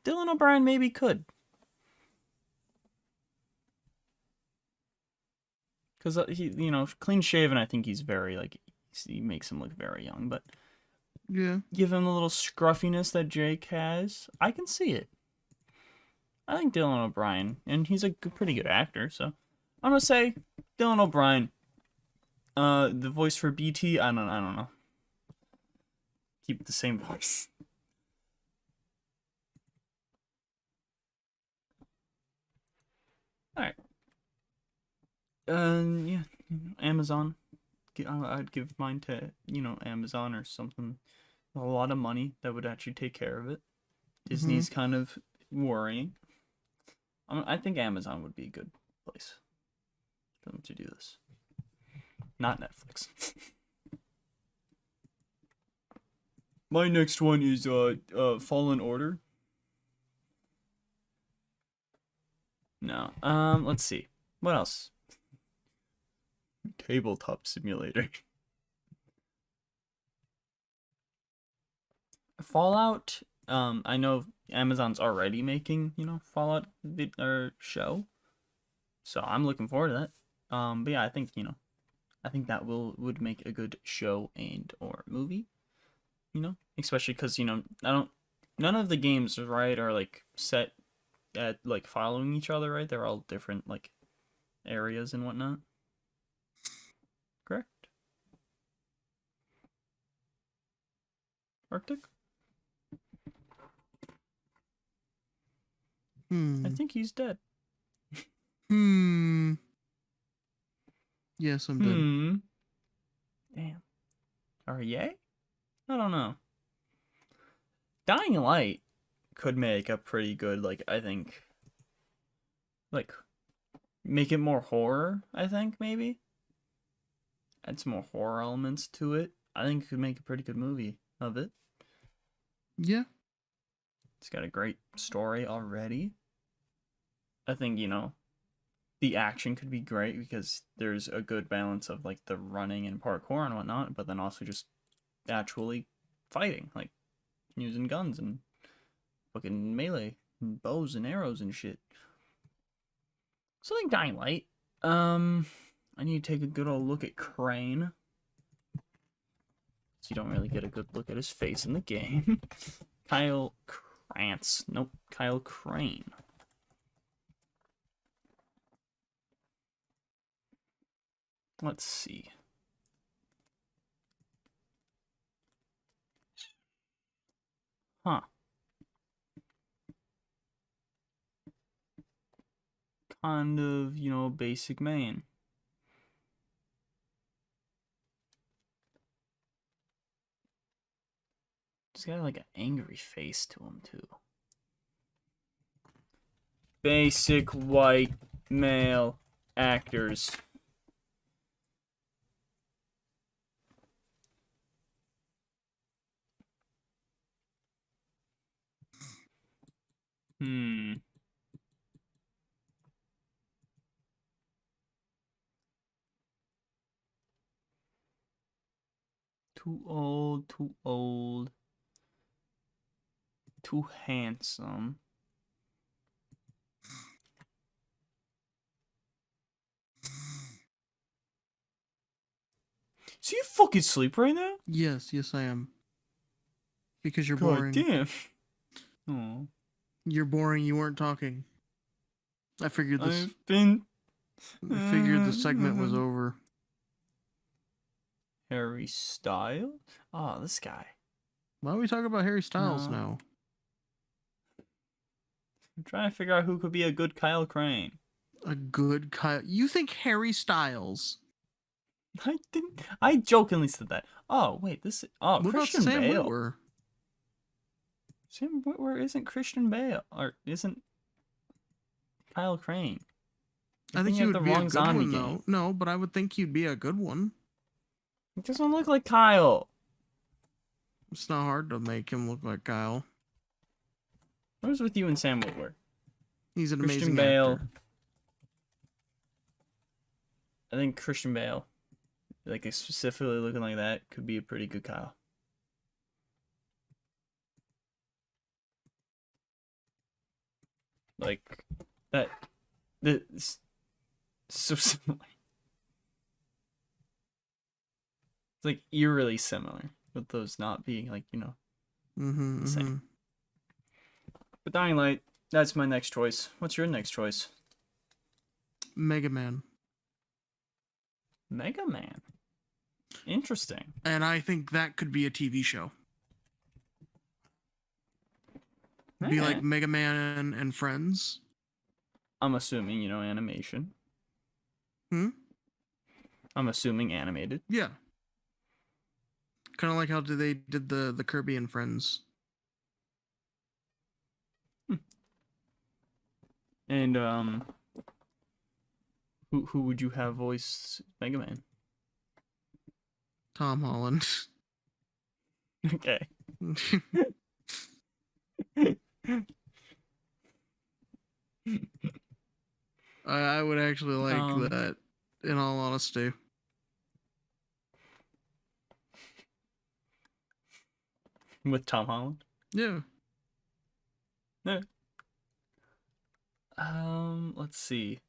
[SPEAKER 1] Dylan O'Brien maybe could. Because he, you know, clean shaven, I think he's very, like, he makes him look very young, but
[SPEAKER 2] yeah,
[SPEAKER 1] give him the little scruffiness that Jake has. I can see it. I think Dylan O'Brien, and he's a pretty good actor, so I'm gonna say Dylan O'Brien. The voice for BT, I don't know. Keep the same voice. All right. Yeah, Amazon. I'd give mine to, Amazon or something. A lot of money that would actually take care of it. Disney's kind of worrying. I think Amazon would be a good place for them to do this. Not Netflix. My next one is Fallen Order. No. Let's see. What else? Tabletop Simulator. Fallout. I know Amazon's already making, Fallout show. So I'm looking forward to that. But yeah, I think that would make a good show and or movie. Especially because, none of the games, right, are like set at like following each other, right? They're all different like areas and whatnot. Correct? Arctic? I think he's dead.
[SPEAKER 2] Yes, I'm dead.
[SPEAKER 1] Damn. Are yay? I don't know. Dying Light could make a pretty good, like, I think, like, make it more horror, I think, maybe. Add some more horror elements to it. I think it could make a pretty good movie of it.
[SPEAKER 2] Yeah.
[SPEAKER 1] It's got a great story already. I think, the action could be great because there's a good balance of, like, the running and parkour and whatnot, but then also just actually fighting, like, using guns and fucking melee and bows and arrows and shit. So I think Dying Light. I need to take a good old look at Crane. So you don't really get a good look at his face in the game. Kyle Krantz. Nope, Kyle Crane. Let's see. Huh. Kind of, basic man. He's got like an angry face to him too. Basic white male actors. Too old, too old. Too handsome. So you fucking sleep right now?
[SPEAKER 2] Yes, I am. Because you're
[SPEAKER 1] God
[SPEAKER 2] boring.
[SPEAKER 1] Damn. Oh.
[SPEAKER 2] You're boring. You weren't talking. I figured this.
[SPEAKER 1] I
[SPEAKER 2] figured the segment was over.
[SPEAKER 1] Harry Styles? Oh, this guy.
[SPEAKER 2] Why are we talking about Harry Styles now?
[SPEAKER 1] I'm trying to figure out who could be a good Kyle Crane.
[SPEAKER 2] A good Kyle? You think Harry Styles?
[SPEAKER 1] I didn't. I jokingly said that. Oh wait, this. Oh,
[SPEAKER 2] what
[SPEAKER 1] Christian
[SPEAKER 2] about Sam
[SPEAKER 1] Bale.
[SPEAKER 2] Witwer?
[SPEAKER 1] Sam Witwer isn't Christian Bale, or isn't Kyle Crane.
[SPEAKER 2] I think he would be a good one, though. No, but I would think he'd be a good one.
[SPEAKER 1] He doesn't look like Kyle.
[SPEAKER 2] It's not hard to make him look like Kyle.
[SPEAKER 1] What was with you and Sam Witwer?
[SPEAKER 2] He's an
[SPEAKER 1] Christian
[SPEAKER 2] amazing
[SPEAKER 1] Bale.
[SPEAKER 2] actor.
[SPEAKER 1] I think Christian Bale, like specifically looking like that, could be a pretty good Kyle. Like that. That's so similar. It's like eerily similar, with those not being like the same. But Dying Light, that's my next choice. What's your next choice?
[SPEAKER 2] Mega Man.
[SPEAKER 1] Mega Man. Interesting.
[SPEAKER 2] And I think that could be a TV show. Be like Mega Man and Friends.
[SPEAKER 1] I'm assuming, animation. I'm assuming animated.
[SPEAKER 2] Yeah. Kind of like how they did the Kirby and Friends.
[SPEAKER 1] And who would you have voice Mega Man?
[SPEAKER 2] Tom Holland.
[SPEAKER 1] Okay.
[SPEAKER 2] I would actually like that, in all honesty.
[SPEAKER 1] With Tom Holland?
[SPEAKER 2] Yeah.
[SPEAKER 1] No. Let's see.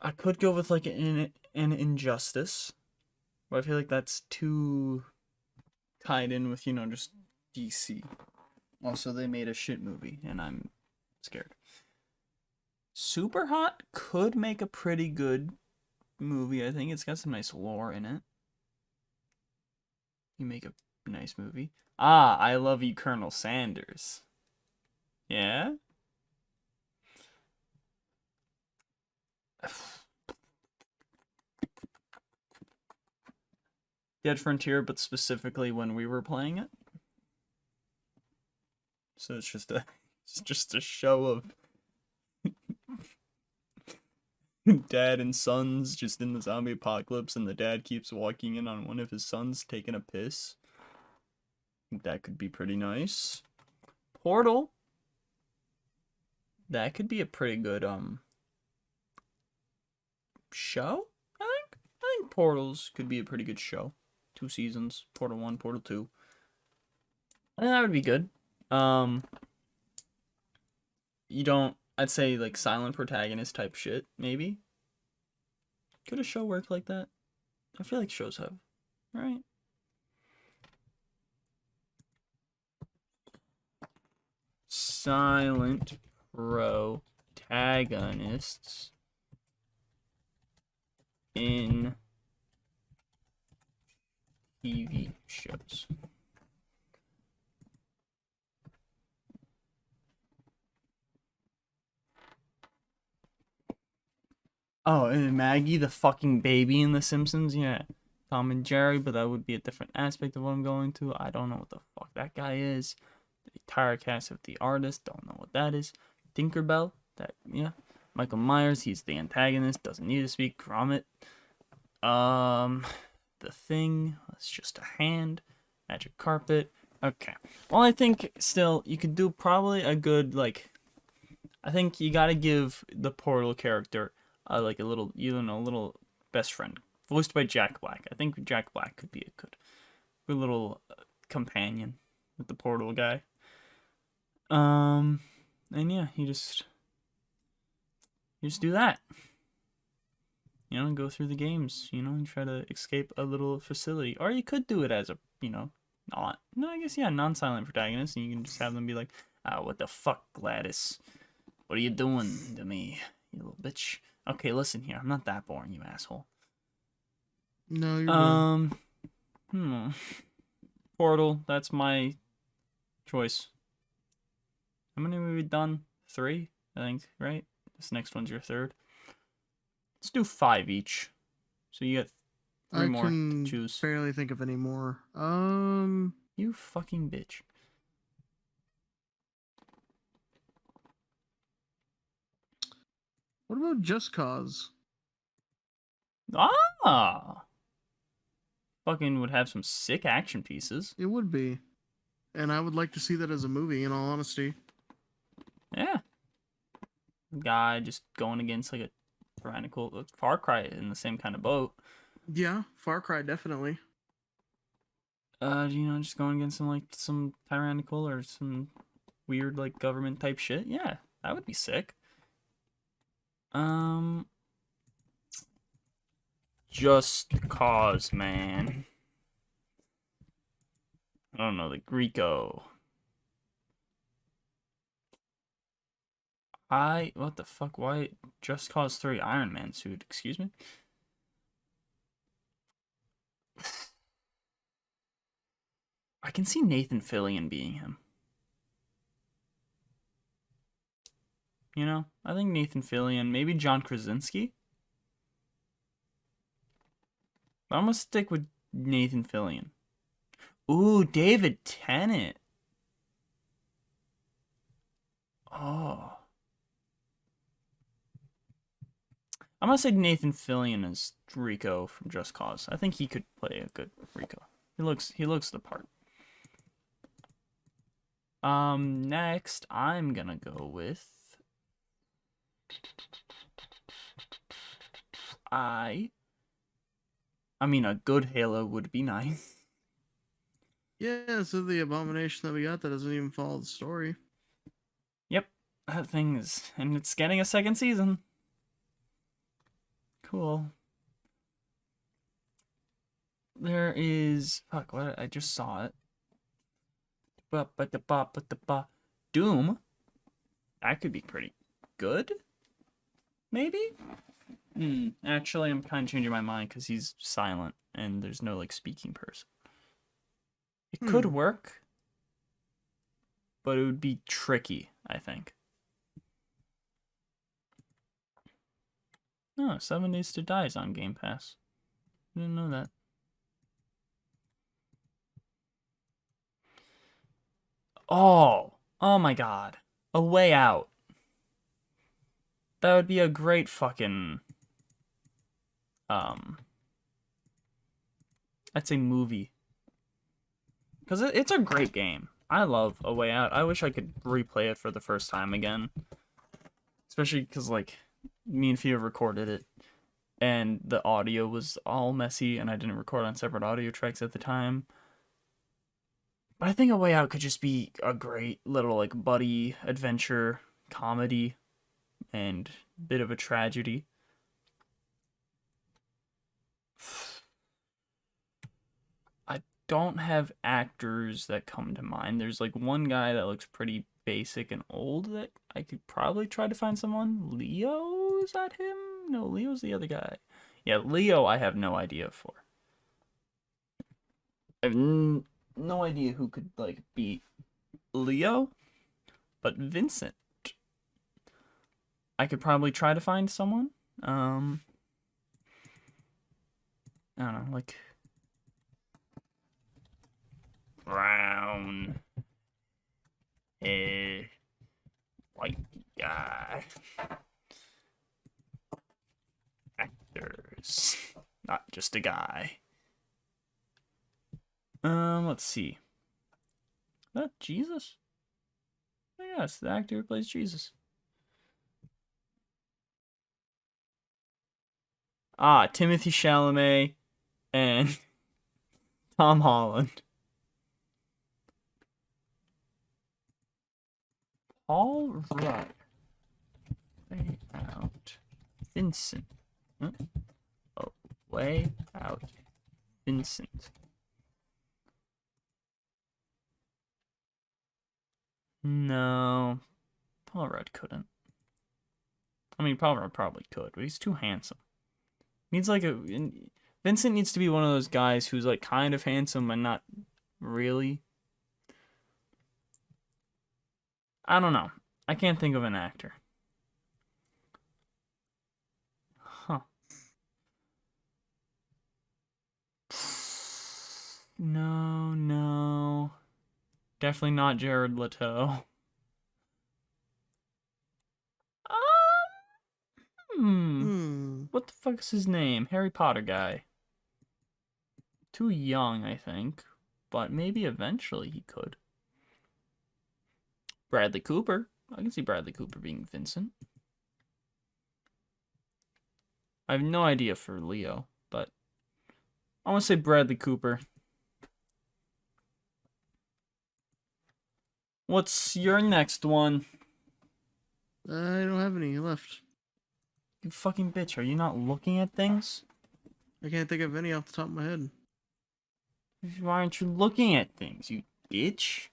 [SPEAKER 1] I could go with like an Injustice, but I feel like that's too tied in with, just DC. Also, they made a shit movie, and I'm scared. Super Hot could make a pretty good movie. I think it's got some nice lore in it. You make a nice movie. I Love You, Colonel Sanders. Yeah? Dead Frontier, but specifically when we were playing it. So it's just a show of dad and sons just in the zombie apocalypse, and the dad keeps walking in on one of his sons taking a piss. That could be pretty nice. Portal. That could be a pretty good show, I think Portals could be a pretty good show. 2 seasons, Portal 1, Portal 2. I think that would be good. I'd say like silent protagonist type shit, maybe. Could a show work like that? I feel like shows have, right? Silent protagonists in TV shows. Oh, and Maggie, the fucking baby in The Simpsons? Yeah. Tom and Jerry, but that would be a different aspect of what I'm going to. I don't know what the fuck that guy is. The entire cast of The Artist, don't know what that is. Tinkerbell, yeah. Michael Myers, he's the antagonist, doesn't need to speak. Gromit. The Thing, that's just a hand. Magic Carpet. Okay. Well, I think still you could do probably a good, I think you gotta give the Portal character a little best friend, voiced by Jack Black. I think Jack Black could be a good little companion with the Portal guy. And yeah, you just do that. Go through the games, and try to escape a little facility. Or you could do it as a, non-silent protagonist, and you can just have them be like, what the fuck, Gladys? What are you doing to me, you little bitch? Okay, listen here, I'm not that boring, you asshole.
[SPEAKER 2] No, you're good.
[SPEAKER 1] Portal, that's my choice. How many have we done? 3, I think, right? This next one's your 3rd. Let's do 5 each. So you get 3 more to choose.
[SPEAKER 2] I can barely think of any more.
[SPEAKER 1] You fucking bitch.
[SPEAKER 2] What about Just Cause?
[SPEAKER 1] Fucking would have some sick action pieces.
[SPEAKER 2] It would be. And I would like to see that as a movie, in all honesty.
[SPEAKER 1] Yeah. Guy just going against like a tyrannical Far Cry in the same kind of boat.
[SPEAKER 2] Yeah, Far Cry definitely.
[SPEAKER 1] Just going against some tyrannical or some weird government type shit. Yeah, that would be sick. Just Cause, man. I don't know, the Greco. What the fuck? Why Just Cause 3 Iron Man suit? Excuse me? I can see Nathan Fillion being him. You know, I think Nathan Fillion, maybe John Krasinski. But I'm gonna stick with Nathan Fillion. Ooh, David Tennant. Oh. I'm gonna say Nathan Fillion as Rico from Just Cause. I think he could play a good Rico. He looks the part. Next I'm gonna go with I mean a good Halo would be nice.
[SPEAKER 5] Yeah, so the abomination that we got that doesn't even follow the story.
[SPEAKER 1] Yep, that thing is, and it's getting a second season. Cool. There is I just saw it. Doom. That could be pretty good. Maybe? Actually, I'm kind of changing my mind because he's silent and there's no like speaking person. It could work, but it would be tricky, I think. Oh, 7 Days to Die is on Game Pass. Didn't know that. Oh my god. A Way Out. That would be a great fucking I'd say movie. Because it's a great game. I love A Way Out. I wish I could replay it for the first time again. Especially because, like, me and Pheo recorded it. And the audio was all messy. And I didn't record on separate audio tracks at the time. But I think A Way Out could just be a great little, like, buddy adventure comedy. And bit of a tragedy. I don't have actors that come to mind. There's like one guy that looks pretty basic and old that I could probably try to find someone. Leo, is that him? No, Leo's the other guy. Yeah, Leo I have no idea for. I have no idea who could like beat Leo, but Vincent. I could probably try to find someone. I don't know, like brown hair, white guy. Actors, not just a guy. Let's see. Is that Jesus? Oh, yeah, it's the actor who plays Jesus. Timothy Chalamet and Tom Holland. All right. Way Out. Vincent. Oh, Way Out. Vincent. No. Paul Rudd couldn't. I mean, Paul Rudd probably could, but he's too handsome. Needs like Vincent needs to be one of those guys who's like kind of handsome but not really. I don't know. I can't think of an actor. Huh. No. Definitely not Jared Leto. What the fuck is his name? Harry Potter guy. Too young, I think. But maybe eventually he could. Bradley Cooper. I can see Bradley Cooper being Vincent. I have no idea for Leo, but I want to say Bradley Cooper. What's your next one?
[SPEAKER 5] I don't have any left.
[SPEAKER 1] You fucking bitch, are you not looking at things?
[SPEAKER 5] I can't think of any off the top of my head.
[SPEAKER 1] Why aren't you looking at things, you bitch?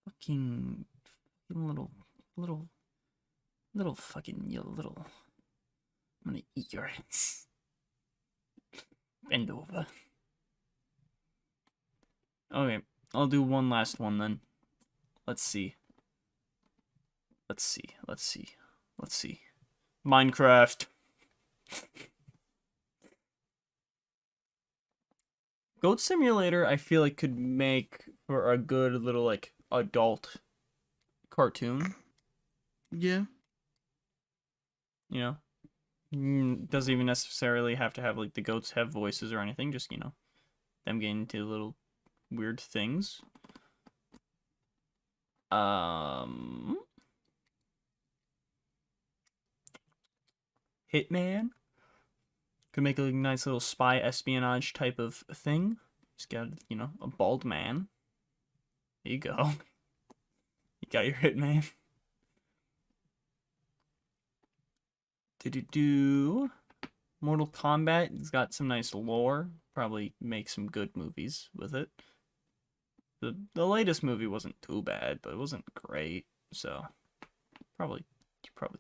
[SPEAKER 1] Fucking little fucking you little. I'm gonna eat your ass. Bend over. Okay, I'll do one last one then. Let's see. let's see. Minecraft. Goat Simulator, I feel like could make for a good little like adult cartoon.
[SPEAKER 5] Yeah.
[SPEAKER 1] You know, doesn't even necessarily have to have like the goats have voices or anything. Just them getting into little weird things. Hitman could make a nice little spy espionage type of thing. He's got a bald man. There you go. You got your Hitman. Mortal Kombat. It's got some nice lore. Probably make some good movies with it. The latest movie wasn't too bad, but it wasn't great. So probably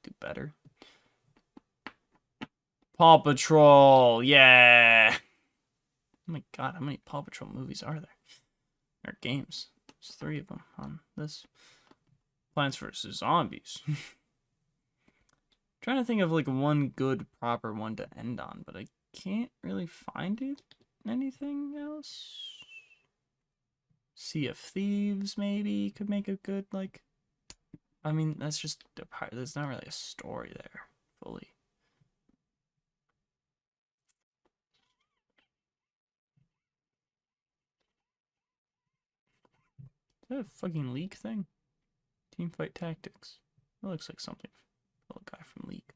[SPEAKER 1] do better. Paw Patrol, yeah. Oh my god, how many Paw Patrol movies are there? Or games? There's 3 of them on this. Plants vs. Zombies. Trying to think of like one good proper one to end on, but I can't really find it. Anything else? Sea of Thieves maybe could make a good like. I mean, that's just a part. There's not really a story there fully. Is that a fucking League thing? Teamfight Tactics. That looks like something. A little guy from League.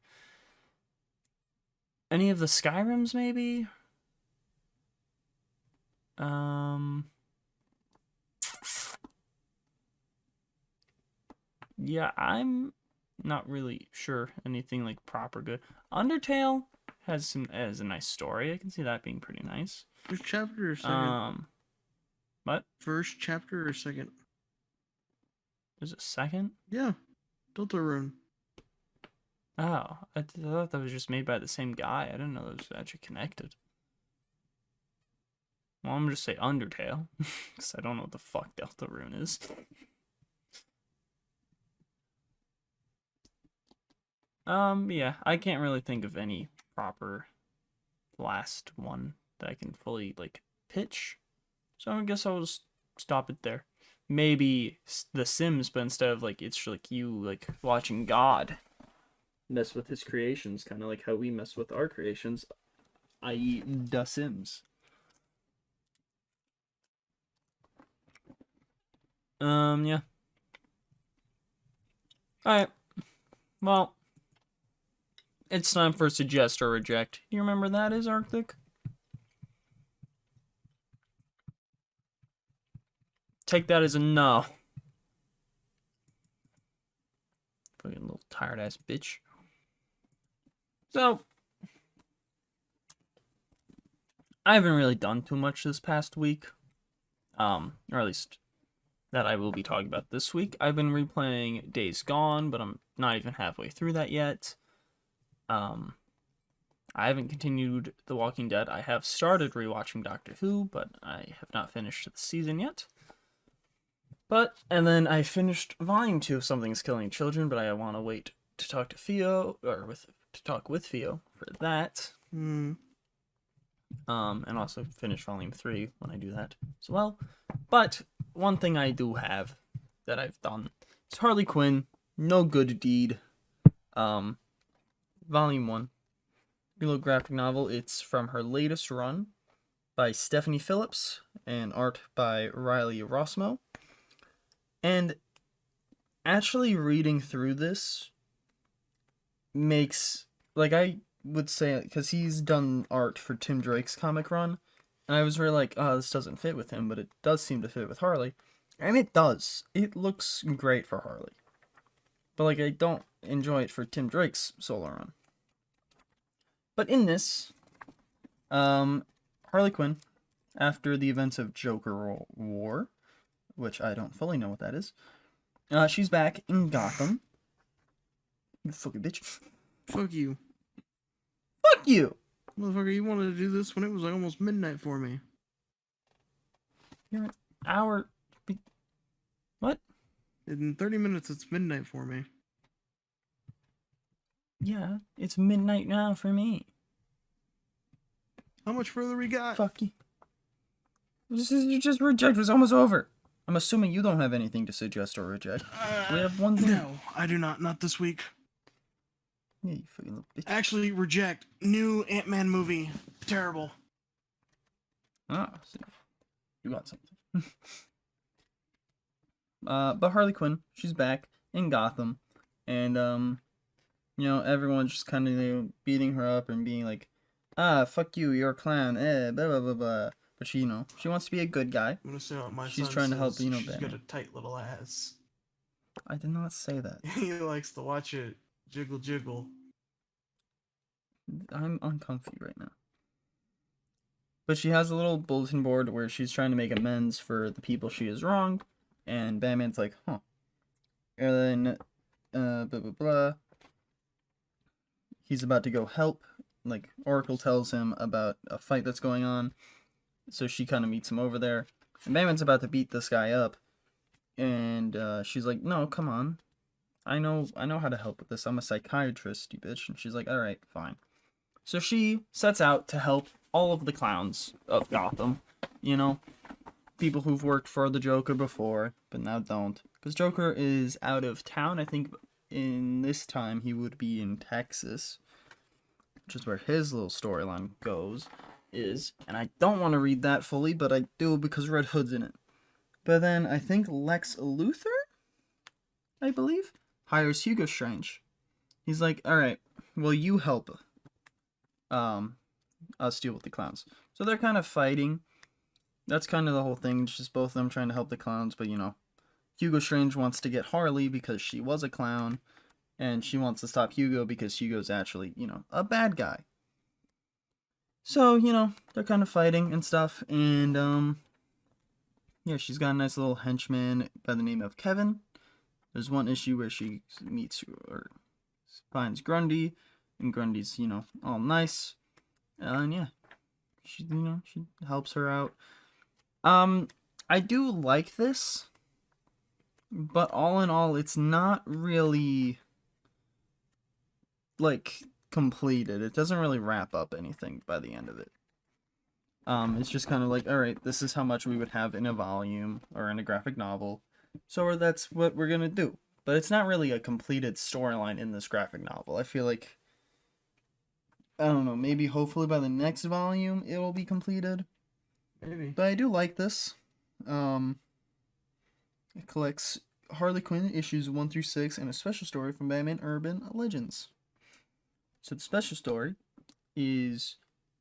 [SPEAKER 1] Any of the Skyrims, maybe? Yeah, I'm not really sure anything like proper good. Undertale has a nice story. I can see that being pretty nice.
[SPEAKER 5] First chapter or second?
[SPEAKER 1] What?
[SPEAKER 5] First chapter or second?
[SPEAKER 1] There's a second?
[SPEAKER 5] Yeah. Deltarune.
[SPEAKER 1] Oh, I thought that was just made by the same guy. I didn't know that was actually connected. Well, I'm gonna just say Undertale, because I don't know what the fuck Deltarune is. Yeah, I can't really think of any proper last one that I can fully, like, pitch. So I guess I'll just stop it there. Maybe The Sims, but instead of, like, it's like you, like, watching God mess with his creations, kind of like how we mess with our creations, i.e. The Sims. Yeah. Alright. Well, it's time for Suggest or Reject. Do you remember that is, Arctic? Take that as a no. Fucking little tired ass bitch. So, I haven't really done too much this past week. Or at least that I will be talking about this week. I've been replaying Days Gone, but I'm not even halfway through that yet. I haven't continued The Walking Dead. I have started rewatching Doctor Who, but I have not finished the season yet. And then I finished Volume 2 of Something's Killing Children, but I want to wait to talk to Pheo, to talk with Pheo for that. And also finish Volume 3 when I do that as well. But one thing I do have that I've done is Harley Quinn, No Good Deed, Volume 1. Little graphic novel. It's from her latest run by Stephanie Phillips and art by Riley Rossmo. And actually reading through this makes, like, I would say, because he's done art for Tim Drake's comic run, and I was really like, oh, this doesn't fit with him, but it does seem to fit with Harley. And it does. It looks great for Harley. But, like, I don't enjoy it for Tim Drake's solo run. But in this, Harley Quinn, after the events of Joker War, which I don't fully know what that is, she's back in Gotham. You fucking bitch.
[SPEAKER 5] Fuck you.
[SPEAKER 1] Fuck you!
[SPEAKER 5] Motherfucker, you wanted to do this when it was like almost midnight for me.
[SPEAKER 1] You're an hour... What?
[SPEAKER 5] In 30 minutes, it's midnight for me.
[SPEAKER 1] Yeah, it's midnight now for me.
[SPEAKER 2] How much further we got?
[SPEAKER 1] Fuck you. You just reject was almost over. I'm assuming you don't have anything to suggest or reject. We have one thing.
[SPEAKER 2] No, I do not. Not this week.
[SPEAKER 1] Yeah, you fucking little bitch.
[SPEAKER 2] Actually, reject. New Ant-Man movie. Terrible.
[SPEAKER 1] Ah, see. You got something. But Harley Quinn, she's back in Gotham. And, everyone's just kind of beating her up and being like, fuck you, you're a clown, blah, blah, blah, blah. But she, she wants to be a good guy.
[SPEAKER 2] I'm gonna say what my
[SPEAKER 1] She's
[SPEAKER 2] son
[SPEAKER 1] trying to help,
[SPEAKER 2] says. She's
[SPEAKER 1] Batman.
[SPEAKER 2] got a tight little ass.
[SPEAKER 1] I did not say that.
[SPEAKER 2] He likes to watch it jiggle jiggle.
[SPEAKER 1] I'm uncomfy right now. But she has a little bulletin board where she's trying to make amends for the people she has wronged. And Batman's like, huh. And then, blah, blah, blah. He's about to go help. Like, Oracle tells him about a fight that's going on. So she kind of meets him over there. And Batman's about to beat this guy up. And she's like, no, come on. I know how to help with this. I'm a psychiatrist, you bitch. And she's like, alright, fine. So she sets out to help all of the clowns of Gotham. People who've worked for the Joker before, but now don't. Because Joker is out of town. I think in this time he would be in Texas. Which is where his little storyline is. And I don't want to read that fully, but I do because Red Hood's in it. But then I think Lex Luthor, I believe, hires Hugo Strange. He's like, alright, well, you help us deal with the clowns. So they're kind of fighting. That's kind of the whole thing. It's just both of them trying to help the clowns. But, Hugo Strange wants to get Harley because she was a clown. And she wants to stop Hugo because Hugo's actually, a bad guy. So, they're kind of fighting and stuff. And, yeah, she's got a nice little henchman by the name of Kevin. There's one issue where she meets or finds Grundy. And Grundy's, all nice. And, yeah. She helps her out. I do like this. But all in all, it's not really completed. It doesn't really wrap up anything by the end of it. It's just kind of like, alright, this is how much we would have in a volume or in a graphic novel. So that's what we're gonna do. But it's not really a completed storyline in this graphic novel. I feel like, I don't know, maybe hopefully by the next volume it'll be completed.
[SPEAKER 2] Maybe.
[SPEAKER 1] But I do like this. It collects Harley Quinn issues 1 through 6 and a special story from Batman Urban Legends. So the special story is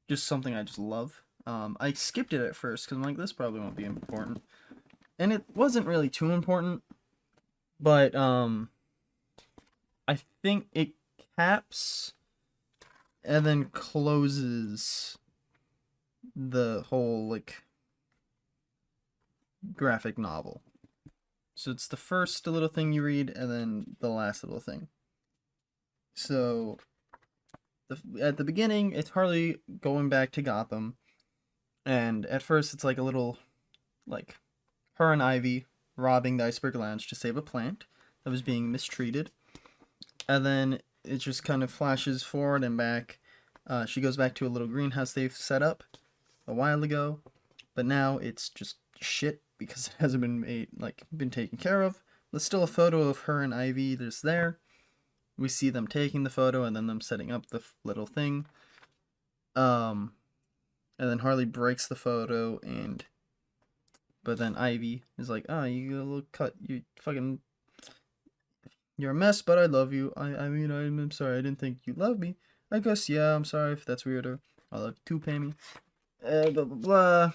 [SPEAKER 1] just something I just love. I skipped it at first because I'm like, this probably won't be important. And it wasn't really too important. But I think it caps and then closes the whole graphic novel. So it's the first little thing you read and then the last little thing. So at the beginning, it's Harley going back to Gotham. And at first, it's like a little, her and Ivy robbing the Iceberg Lounge to save a plant that was being mistreated. And then it just kind of flashes forward and back. She goes back to a little greenhouse they've set up a while ago. But now it's just shit because it hasn't been taken care of. There's still a photo of her and Ivy that's there. We see them taking the photo and then them setting up the little thing. And then Harley breaks the photo but then Ivy is like, you got a little cut. You're a mess, but I love you. I'm sorry. I didn't think you loved me. I guess, yeah, I'm sorry if that's weirder. I love you too, Pammy. Blah, blah, blah.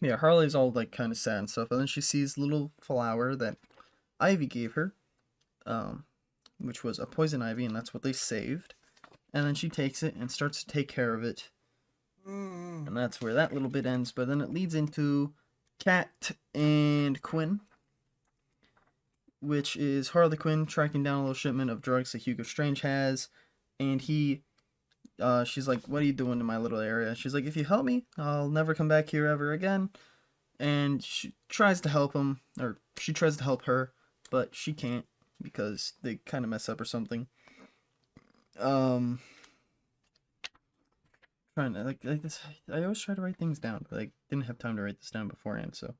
[SPEAKER 1] Yeah, Harley's all, kind of sad and stuff. And then she sees a little flower that Ivy gave her. Which was a poison ivy, and that's what they saved. And then she takes it and starts to take care of it. And that's where that little bit ends. But then it leads into Cat and Quinn, which is Harley Quinn tracking down a little shipment of drugs that Hugo Strange has. And she's like, what are you doing in my little area? She's like, if you help me, I'll never come back here ever again. And she tries to help him, or she tries to help her, but she can't because they kind of mess up or something. trying to like this. I always try to write things down, but I didn't have time to write this down beforehand. So,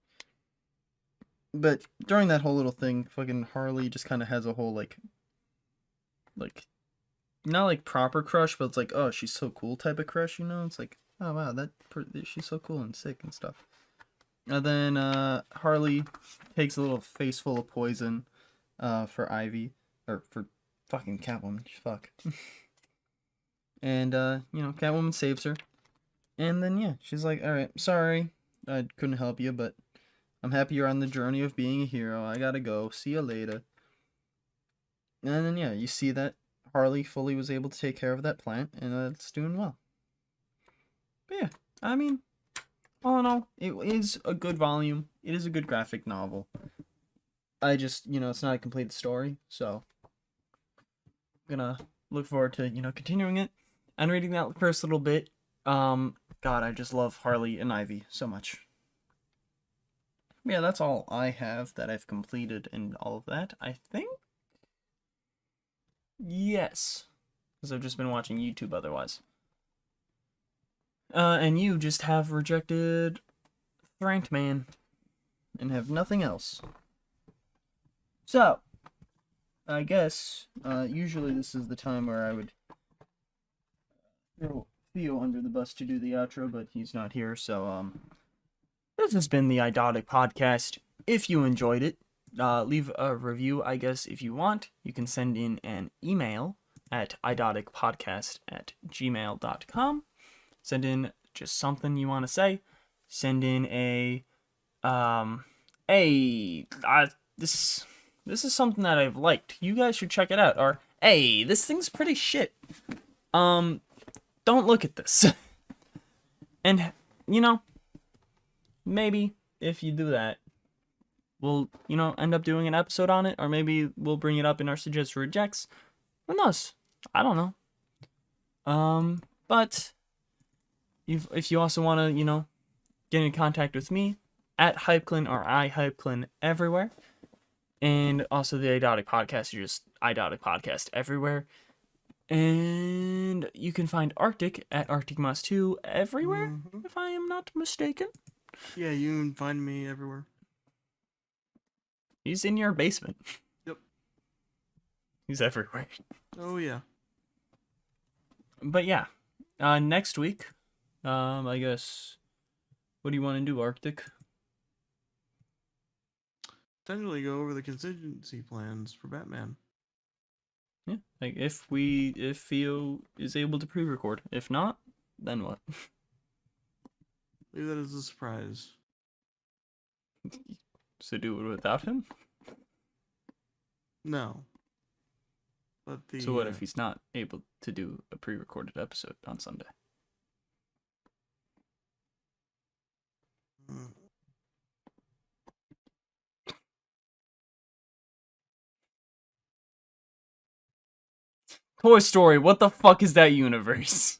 [SPEAKER 1] but during that whole little thing, fucking Harley just kind of has a whole like not like proper crush, but it's like, oh, she's so cool type of crush, you know? It's like, oh wow, she's so cool and sick and stuff. And then Harley takes a little face full of poison for Ivy, or for fucking Catwoman. Fuck. And Catwoman saves her. And then yeah, she's like, all right, sorry, I couldn't help you, but I'm happy you're on the journey of being a hero. I gotta go. See you later. And then yeah, you see that Harley fully was able to take care of that plant, and it's doing well. But yeah, I mean, all in all, it is a good volume. It is a good graphic novel. I just, it's not a complete story, so I'm gonna look forward to, continuing it and reading that first little bit. God, I just love Harley and Ivy so much. Yeah, that's all I have that I've completed and all of that, I think. Yes, because I've just been watching YouTube otherwise. And you just have rejected Ranked Man and have nothing else. So, I guess, usually this is the time where I would throw Pheo under the bus to do the outro, but he's not here, so, this has been the Idotic Podcast. If you enjoyed it, leave a review, I guess, if you want. You can send in an email at idoticpodcast@gmail.com. Send in just something you want to say. Send in this is something that I've liked. You guys should check it out. Or, hey, this thing's pretty shit. Don't look at this. And, maybe if you do that, we'll, end up doing an episode on it, or maybe we'll bring it up in our Suggest Rejects. Who knows? I don't know. But if you also want to, get in contact with me, at Hypclen or iHypclen everywhere. And also the Idotic Podcast, you're just Idotic Podcast everywhere. And you can find Arctic at ArcticMoss2 everywhere, if I am not mistaken.
[SPEAKER 5] Yeah, you can find me everywhere.
[SPEAKER 1] He's in your basement.
[SPEAKER 5] Yep.
[SPEAKER 1] He's everywhere.
[SPEAKER 5] Oh, yeah.
[SPEAKER 1] But yeah, next week, I guess, what do you want to do, Arctic?
[SPEAKER 5] Potentially go over the contingency plans for Batman.
[SPEAKER 1] Yeah, like if Pheo is able to pre-record. If not, then what?
[SPEAKER 5] Leave that as a surprise.
[SPEAKER 1] So do it without him?
[SPEAKER 5] No. But
[SPEAKER 1] So what if he's not able to do a pre-recorded episode on Sunday? Toy Story, what the fuck is that universe?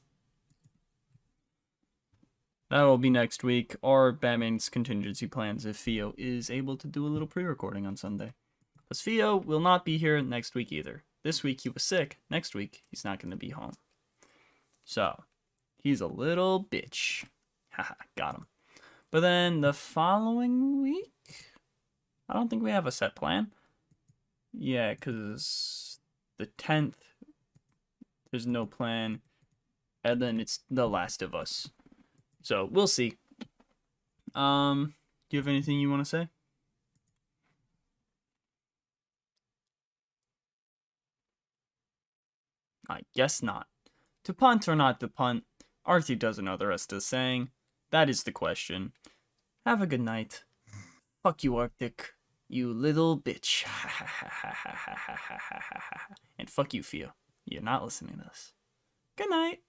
[SPEAKER 1] That will be next week, or Batman's contingency plans if Pheo is able to do a little pre-recording on Sunday. Because Pheo will not be here next week either. This week he was sick. Next week he's not going to be home. So, he's a little bitch. Haha, got him. But then the following week, I don't think we have a set plan. Yeah, because the 10th, there's no plan. And then it's The Last of Us. So, we'll see. Do you have anything you want to say? I guess not. To punt or not to punt, Arthur doesn't know the rest of the saying. That is the question. Have a good night. Fuck you, Arctic. You little bitch. And fuck you, Pheo. You're not listening to this. Good night.